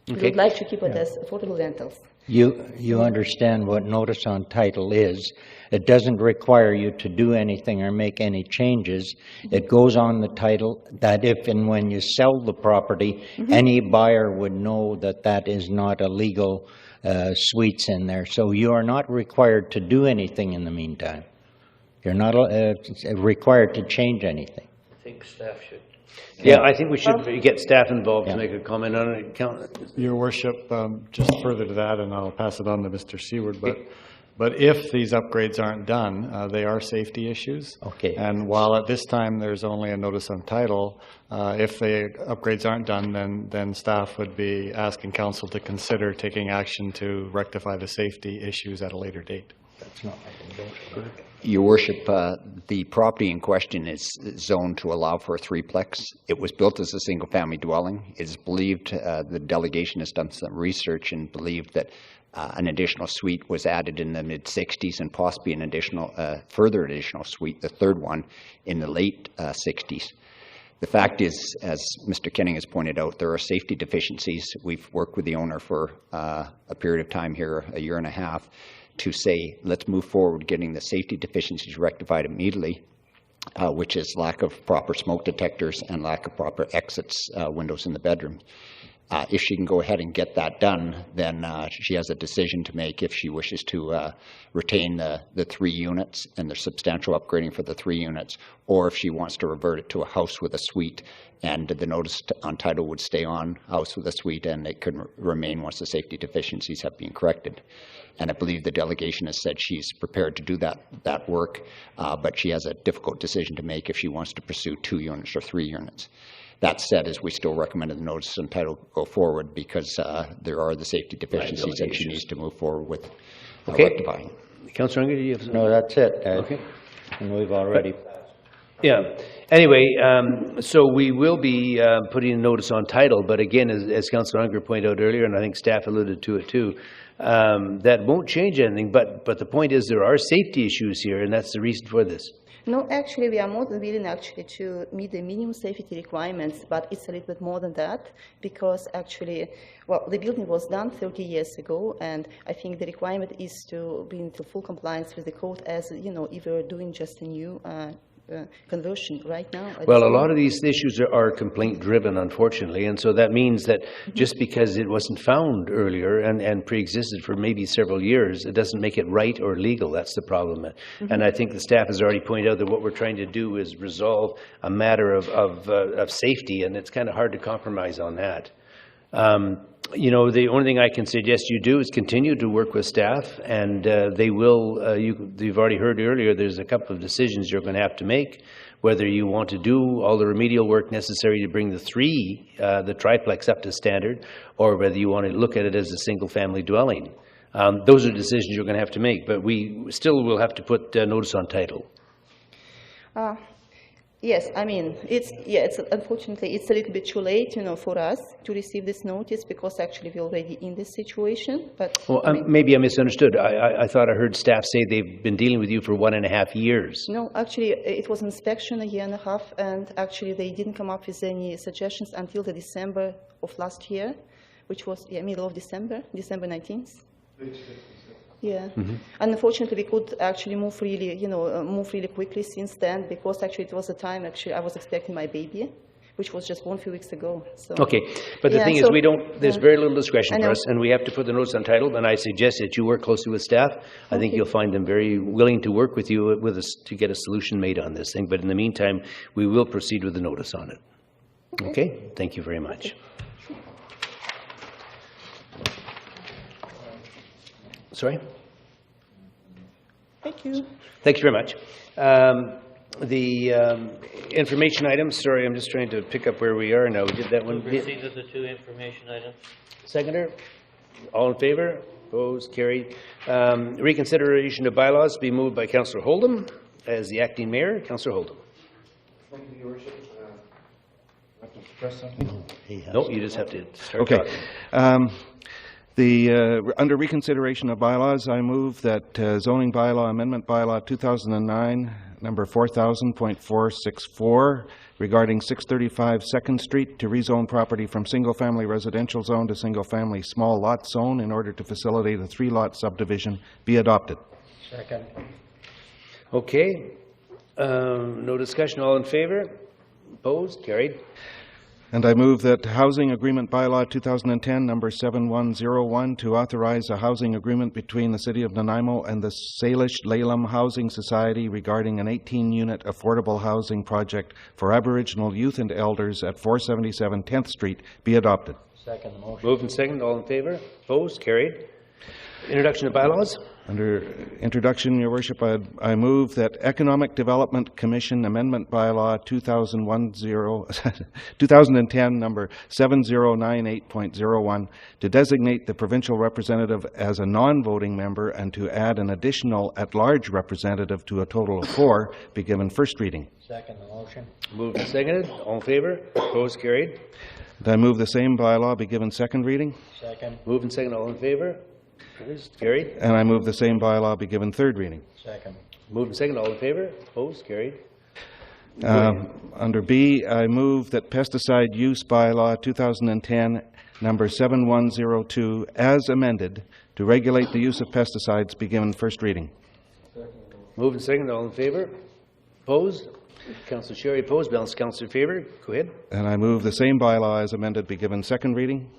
we would like to keep it as affordable rentals. You understand what notice on title is. It doesn't require you to do anything or make any changes. It goes on the title that if and when you sell the property, any buyer would know that that is not illegal suites in there. So you are not required to do anything in the meantime. You're not required to change anything. I think staff should. Yeah, I think we should get staff involved to make a comment on it. Your Worship, just further to that, and I'll pass it on to Mr. Seward, but if these upgrades aren't done, they are safety issues. Okay. And while at this time there's only a notice on title, if the upgrades aren't done, then staff would be asking council to consider taking action to rectify the safety issues at a later date. That's not Your Worship, the property in question is zoned to allow for a threeplex. It was built as a single-family dwelling. It is believed, the delegation has done some research and believed that an additional suite was added in the mid-60s and possibly an additional, further additional suite, the third one, in the late 60s. The fact is, as Mr. Kenning has pointed out, there are safety deficiencies. We've worked with the owner for a period of time here, a year and a half, to say, let's move forward getting the safety deficiencies rectified immediately, which is lack of proper smoke detectors and lack of proper exits, windows in the bedroom. If she can go ahead and get that done, then she has a decision to make if she wishes to retain the 3 units and the substantial upgrading for the 3 units, or if she wants to revert it to a house with a suite, and the notice on title would stay on house with a suite, and it could remain once the safety deficiencies have been corrected. And I believe the delegation has said she's prepared to do that work, but she has a difficult decision to make if she wants to pursue 2 units or 3 units. That said, as we still recommended the notice and title go forward because there are the safety deficiencies and she needs to move forward with rectifying. Councillor Unger, do you have? No, that's it. Okay. And we've already. Yeah. Anyway, so we will be putting a notice on title, but again, as Councillor Unger pointed out earlier, and I think staff alluded to it too, that won't change anything, but the point is there are safety issues here, and that's the reason for this. No, actually, we are more than willing actually to meet the minimum safety requirements, but it's a little bit more than that, because actually, well, the building was done 30 years ago, and I think the requirement is to be into full compliance with the code, as you know, if we're doing just a new conversion right now. Well, a lot of these issues are complaint-driven, unfortunately, and so that means that just because it wasn't found earlier and pre-existed for maybe several years, it doesn't make it right or legal. That's the problem. And I think the staff has already pointed out that what we're trying to do is resolve a matter of safety, and it's kind of hard to compromise on that. You know, the only thing I can suggest you do is continue to work with staff, and they will, you've already heard earlier, there's a couple of decisions you're going to have to make, whether you want to do all the remedial work necessary to bring the triplex up to standard, or whether you want to look at it as a single-family dwelling. Those are decisions you're going to have to make, but we still will have to put notice on title. Yes, I mean, it's unfortunately, it's a little bit too late, you know, for us to receive this notice, because actually we're already in this situation, but... Well, maybe I misunderstood. I thought I heard staff say they've been dealing with you for 1.5 years. No, actually, it was inspection 1.5 years, and actually they didn't come up with any suggestions until the December of last year, which was, middle of December 19th. Yeah, and unfortunately, we could actually move really quickly since then, because actually it was the time actually I was expecting my baby, which was just born a few weeks ago. So. Okay, but the thing is, there's very little discretion for us, and we have to put the notice on title, and I suggest that you work closely with staff. I think you'll find them very willing to work with you with us to get a solution made on this thing, but in the meantime, we will proceed with the notice on it. Okay, thank you very much. Sorry? Thank you. Thank you very much. The information items, sorry, I'm just trying to pick up where we are now. We did that one. Proceed to the 2 information items. Seconder? All in favor? Opposed? Carried. Reconsideration of bylaws be moved by Councillor Holdham as the acting mayor. Councillor Holdham. Thank you, Your Worship. I have to press something? No, you just have to start talking. Under reconsideration of bylaws, I move that zoning bylaw amendment bylaw 2009, number 4000.464, regarding 635 2nd Street to rezone property from single-family residential zone to single-family small lot zone in order to facilitate a 3-lot subdivision be adopted. Second. Okay. No discussion. All in favor? Opposed? Carried. And I move that Housing Agreement Bylaw 2010, number 7101, to authorize a housing agreement between the City of Nanaimo and the Salish Laleham Housing Society regarding an 18-unit affordable housing project for Aboriginal youth and elders at 477 10th Street be adopted. Second the motion. Moved and seconded. All in favor? Opposed? Carried. Introduction of bylaws. Under introduction, Your Worship, I move that Economic Development Commission Amendment Bylaw 2010, number 7098.01, to designate the provincial representative as a non-voting member and to add an additional at-large representative to a total of 4, be given first reading. Second the motion. Moved and seconded. All in favor? Opposed? Carried. And I move the same bylaw be given second reading. Second. Moved and seconded. All in favor? Carried. And I move the same bylaw be given third reading. Second. Moved and seconded. All in favor? Opposed? Carried. Under B, I move that Pesticide Use Bylaw 2010, number 7102, as amended, to regulate the use of pesticides be given first reading. Moved and seconded. All in favor? Opposed? Councillor Sherry opposed. Balance Councillor in favor. Go ahead. And I move the same bylaw as amended be given second reading.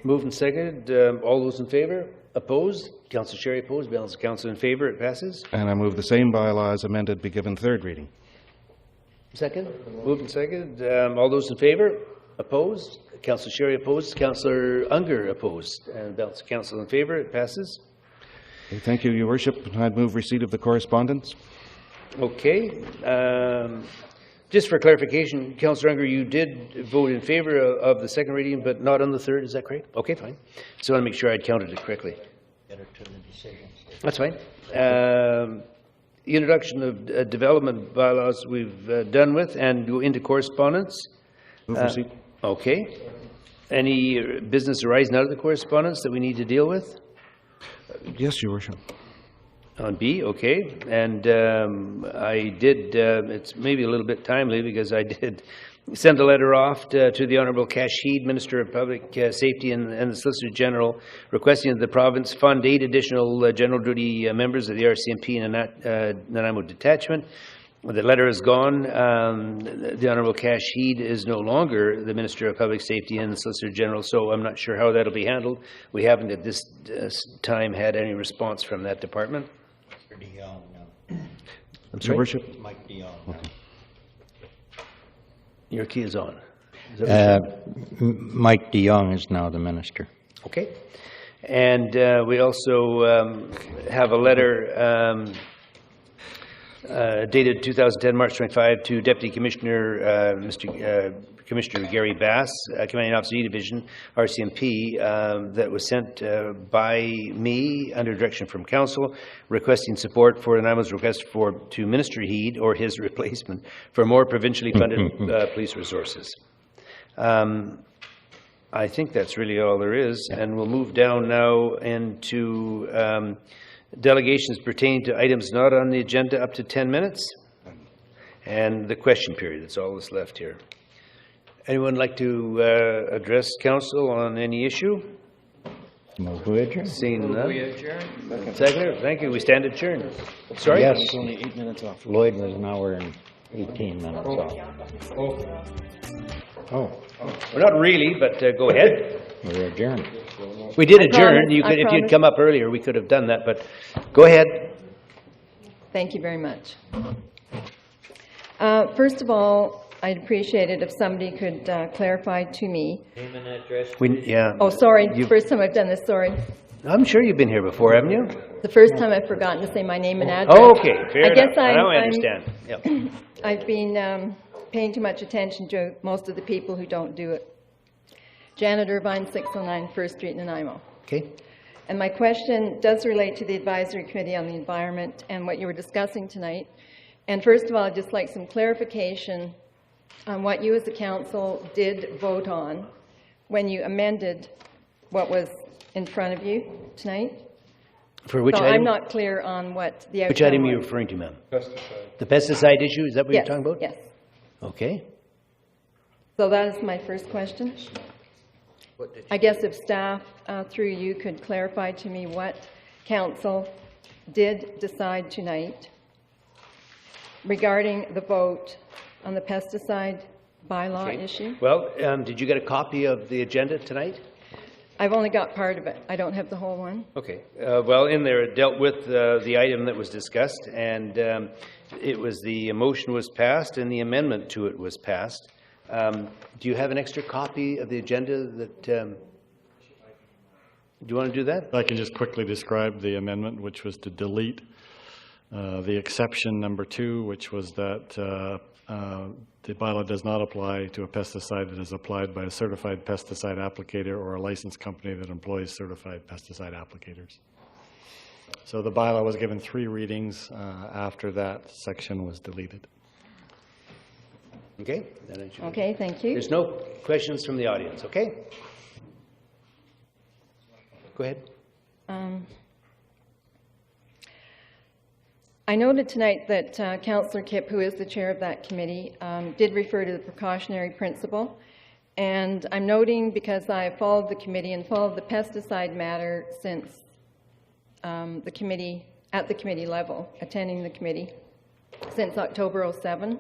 Moved and seconded. All those in favor? Opposed? Councillor Sherry opposed. Balance Councillor in favor. It passes. And I move the same bylaw as amended be given third reading. Second. Moved and seconded. All those in favor? Opposed? Councillor Sherry opposed. Councillor Unger opposed. And balance Councillor in favor. It passes. Okay, thank you, Your Worship. I'd move receipt of the correspondence. Okay. Just for clarification, Councillor Unger, you did vote in favor of the second reading, but not on the third. Is that correct? Okay, fine. So I want to make sure I'd counted it correctly. Get it to the decisions. That's fine. introduction of development bylaws we've done with, and go into correspondence. Move receipt. Okay. Any business arising out of the correspondence that we need to deal with? Yes, Your Worship. On B, okay. And I did, it's maybe a little bit timely because I did send a letter off to the Honourable Cash Heed, Minister of Public Safety and the Solicitor General, requesting that the province fund 8 additional general duty members of the RCMP and Nanaimo Detachment. The letter is gone. The Honourable Cash Heed is no longer the Minister of Public Safety and the Solicitor General, so I'm not sure how that'll be handled. We haven't at this time had any response from that department. I'm sorry? Your Worship. Mike Dion. Your key is on. Is that what Mike DeYoung is now the minister. Okay. And we also have a letter dated 2010, March 25, to Deputy Commissioner, Commissioner Gary Bass, Commanding Officer E Division, RCMP, that was sent by me under direction from Council, requesting support for Nanaimo's request to Minister Heed, or his replacement, for more provincially funded police resources. I think that's really all there is, and we'll move down now into delegations pertaining to items not on the agenda up to 10 minutes, and the question period. That's all that's left here. Anyone like to address council on any issue? Move to adjourn. Seeing none. Seconder, thank you. We stand adjourned. Sorry? Yes. It's only 8 minutes off. Lloyd was an hour and 18 minutes off. Oh, Well, not really, but go ahead. we're adjourned. We did adjourn. promise, You I could, if you'd promise. come up earlier, we could have done that, but go ahead. Thank you very much. First of all, I'd appreciate it if somebody could clarify to me. Name and address. Yeah. Oh, sorry, first time I've done this, sorry. I'm sure you've been here before, haven't you? The first time I've forgotten to say my name and address. Oh, okay, fair I guess enough. Now I I'm- understand. Yep. I've been paying too much attention to most of the people who don't do it. Janet Irvine, 609 First Street, Nanaimo. Okay. And my question does relate to the Advisory Committee on the Environment and what you were discussing tonight. And first of all, I'd just like some clarification on what you as a council did vote on when you amended what was in front of you tonight. For which So item? I'm not clear on what the outcome Which item are you was. referring to, ma'am? Pesticide. The pesticide issue, is that what Yes, you're talking about? yes. Okay. So that is my first question. I guess if staff, through you, could clarify to me what council did decide tonight regarding the vote on the pesticide bylaw Okay. issue. Well, did you get a copy of the agenda tonight? I've only got part of it. I don't have the whole one. Okay. Well, in there, it dealt with the item that was discussed, and it was the motion was passed and the amendment to it was passed. Do you have an extra copy of the agenda that, do you want to do that? I can just quickly describe the amendment, which was to delete the exception number 2, which was that the bylaw does not apply to a pesticide that is applied by a certified pesticide applicator or a licensed company that employs certified pesticide applicators. So the bylaw was given 3 readings after that section was deleted. Okay. That answers it. Okay, thank you. There's no questions from the audience, okay? Go ahead. I noted tonight that Councillor Kipp, who is the chair of that committee, did refer to the precautionary principle. And I'm noting, because I have followed the committee and followed the pesticide matter since the committee, at the committee level, attending the committee, since October 07,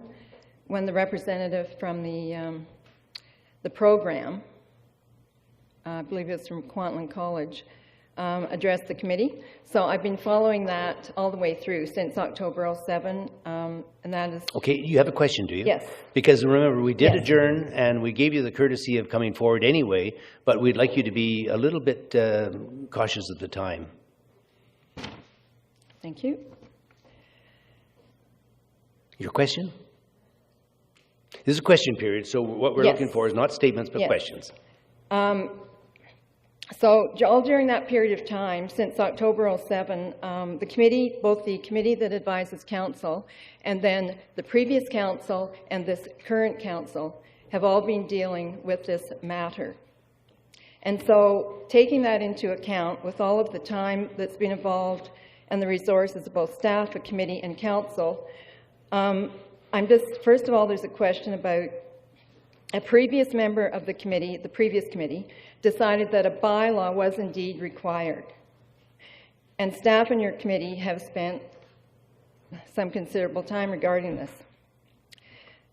when the representative from the program, I believe it was from Kwantlen College, addressed the committee. So I've been following that all the way through since October 07, and that is... Okay, you have a question, do you? Yes. Because remember, we did Yes. adjourn, and we gave you the courtesy of coming forward anyway, but we'd like you to be a little bit cautious at the time. Thank you. Your question? This is a question period, so what we're Yes. looking for is not statements, but Yes. questions. So all during that period of time, since October 07, the committee, both the committee that advises council and then the previous council and this current council have all been dealing with this matter. And so taking that into account with all of the time that's been involved and the resources of both staff, a committee, and council, first of all, there's a question about a previous member of the committee, the previous committee, decided that a bylaw was indeed required. And staff and your committee have spent some considerable time regarding this.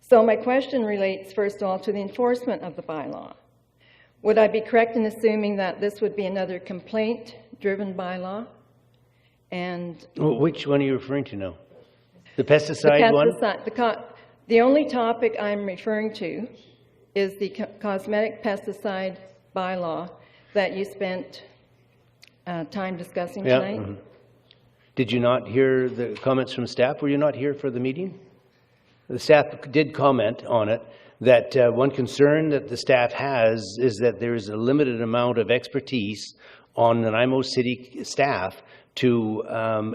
So my question relates, first of all, to the enforcement of the bylaw. Would I be correct in assuming that this would be another complaint-driven bylaw? And Well, which one are you referring to now? The pesticide one? The only topic I'm referring to is the cosmetic pesticide bylaw that you spent time discussing tonight. Mhm. Did you not hear the comments from staff? Were you not here for the meeting? The staff did comment on it, that one concern that the staff has is that there is a limited amount of expertise on Nanaimo City staff to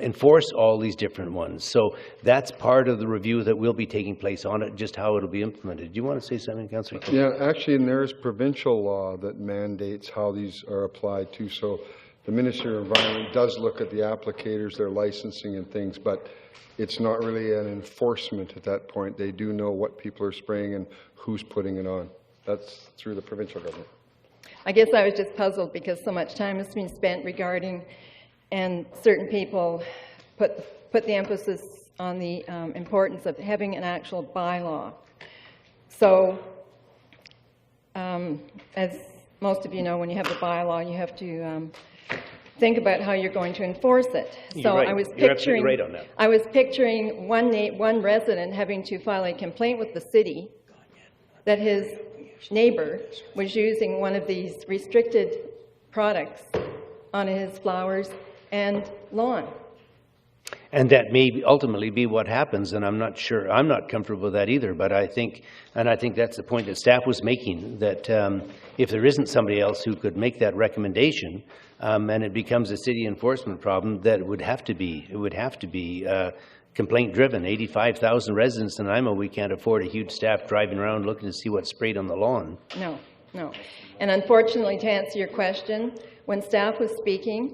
enforce all these different ones. So that's part of the review that will be taking place on it, just how it'll be implemented. Do you want to say something, Councillor? Yeah, actually, and there is provincial law that mandates how these are applied to. So the Ministry of Environment does look at the applicators, their licensing and things, but it's not really an enforcement at that point. They do know what people are spraying and who's putting it on. That's through the provincial government. I guess I was just puzzled because so much time has been spent regarding, and certain people put the emphasis on the importance of having an actual bylaw. So, as most of you know, when you have a bylaw, you have to think about how you're going to enforce it. So Right. I was You're absolutely picturing, right on that. I was picturing one resident having to file a complaint with the city that his neighbor was using one of these restricted products on his flowers and lawn. And that may ultimately be what happens, and I'm not sure, I'm not comfortable with that either, but I think that's the point that staff was making, that if there isn't somebody else who could make that recommendation, and it becomes a city enforcement problem, that it would have to be complaint-driven. 85,000 residents in Nanaimo, we can't afford a huge staff driving around looking to see what's sprayed on the lawn. No, no. And unfortunately, to answer your question, when staff was speaking,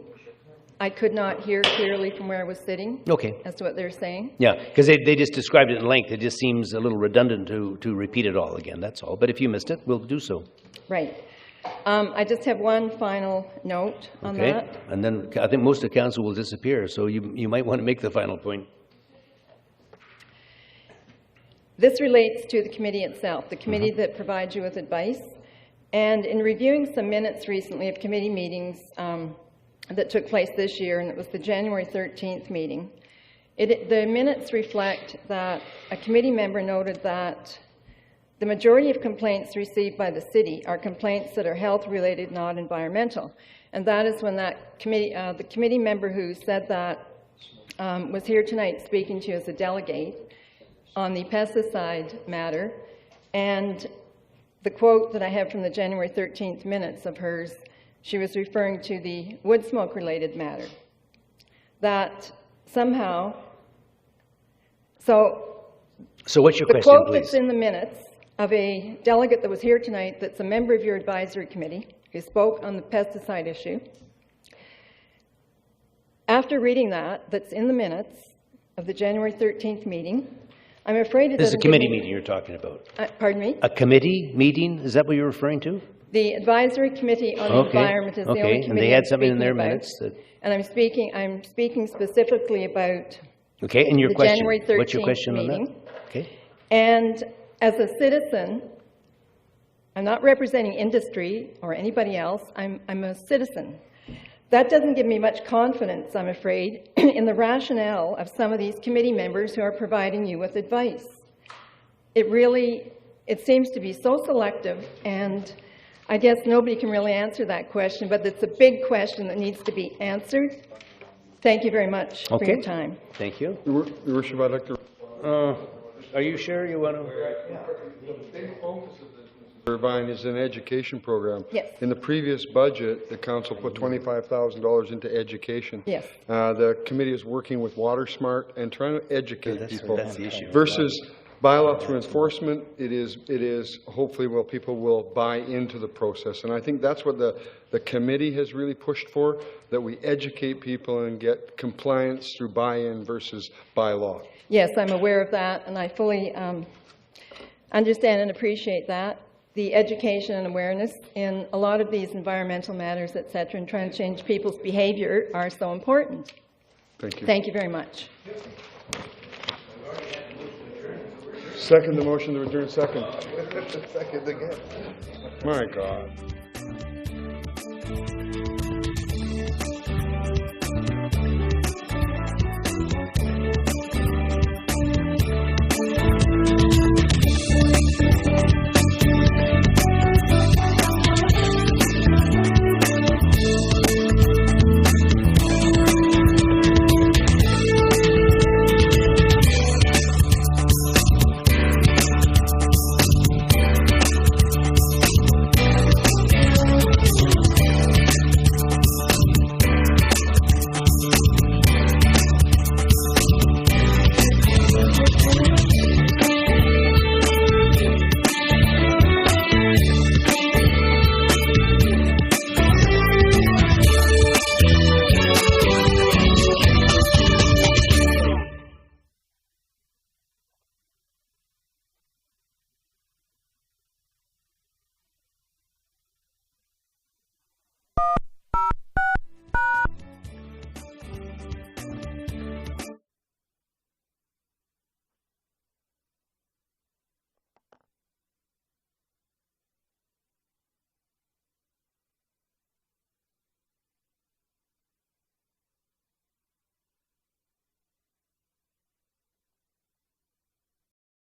I could not hear clearly from where I was sitting. Okay. As to what they're saying. Yeah, because they just described it in length. It just seems a little redundant to repeat it all again, that's all. But if you missed it, we'll do so. Right. I just have one final note on that. Okay, and then I think most of the council will disappear, so you might want to make the final point. This relates to the committee itself, the committee that provides you with advice. And in reviewing some minutes recently of committee meetings that took place this year, and it was the January 13th meeting, the minutes reflect that a committee member noted that the majority of complaints received by the city are complaints that are health-related, not environmental. And that is when that committee, the committee member who said that was here tonight speaking to you as a delegate on the pesticide matter. And the quote that I have from the January 13th minutes of hers, she was referring to the wood smoke related matter. That somehow, so what's your question, the quote please? that's in the minutes of a delegate that was here tonight that's a member of your advisory committee who spoke on the pesticide issue. After reading that's in the minutes of the January 13th meeting, I'm afraid This is a committee meeting you're talking about. Pardon me? A committee meeting? Is that what you're referring to? The Advisory Committee on the Environment is the only committee and they had I'm something in their speaking about. minutes that... And I'm speaking specifically about Okay, and your the question. January 13th What's your question on meeting. that? Okay. And as a citizen, I'm not representing industry or anybody else. I'm a citizen. That doesn't give me much confidence, I'm afraid, in the rationale of some of these committee members who are providing you with advice. It seems to be so selective, and I guess nobody can really answer that question, but it's a big question that needs to be answered. Thank you very much for your time. Thank you. Your Worship, I'd like to... Are you sure you want to... Irvine, is an education program. Yes. In the previous budget, the council put $25,000 into education. Yes. The committee is working with WaterSmart and trying to educate people. That's the issue. Versus bylaw through enforcement, it is hopefully people will buy into the process. And I think that's what the committee has really pushed for, that we educate people and get compliance through buy-in versus bylaw. Yes, I'm aware of that, and I fully understand and appreciate that. The education and awareness in a lot of these environmental matters, et cetera, and trying to change people's behavior are so important. Thank you. Thank you very much. Second the motion to adjourn, second. Second again. My God.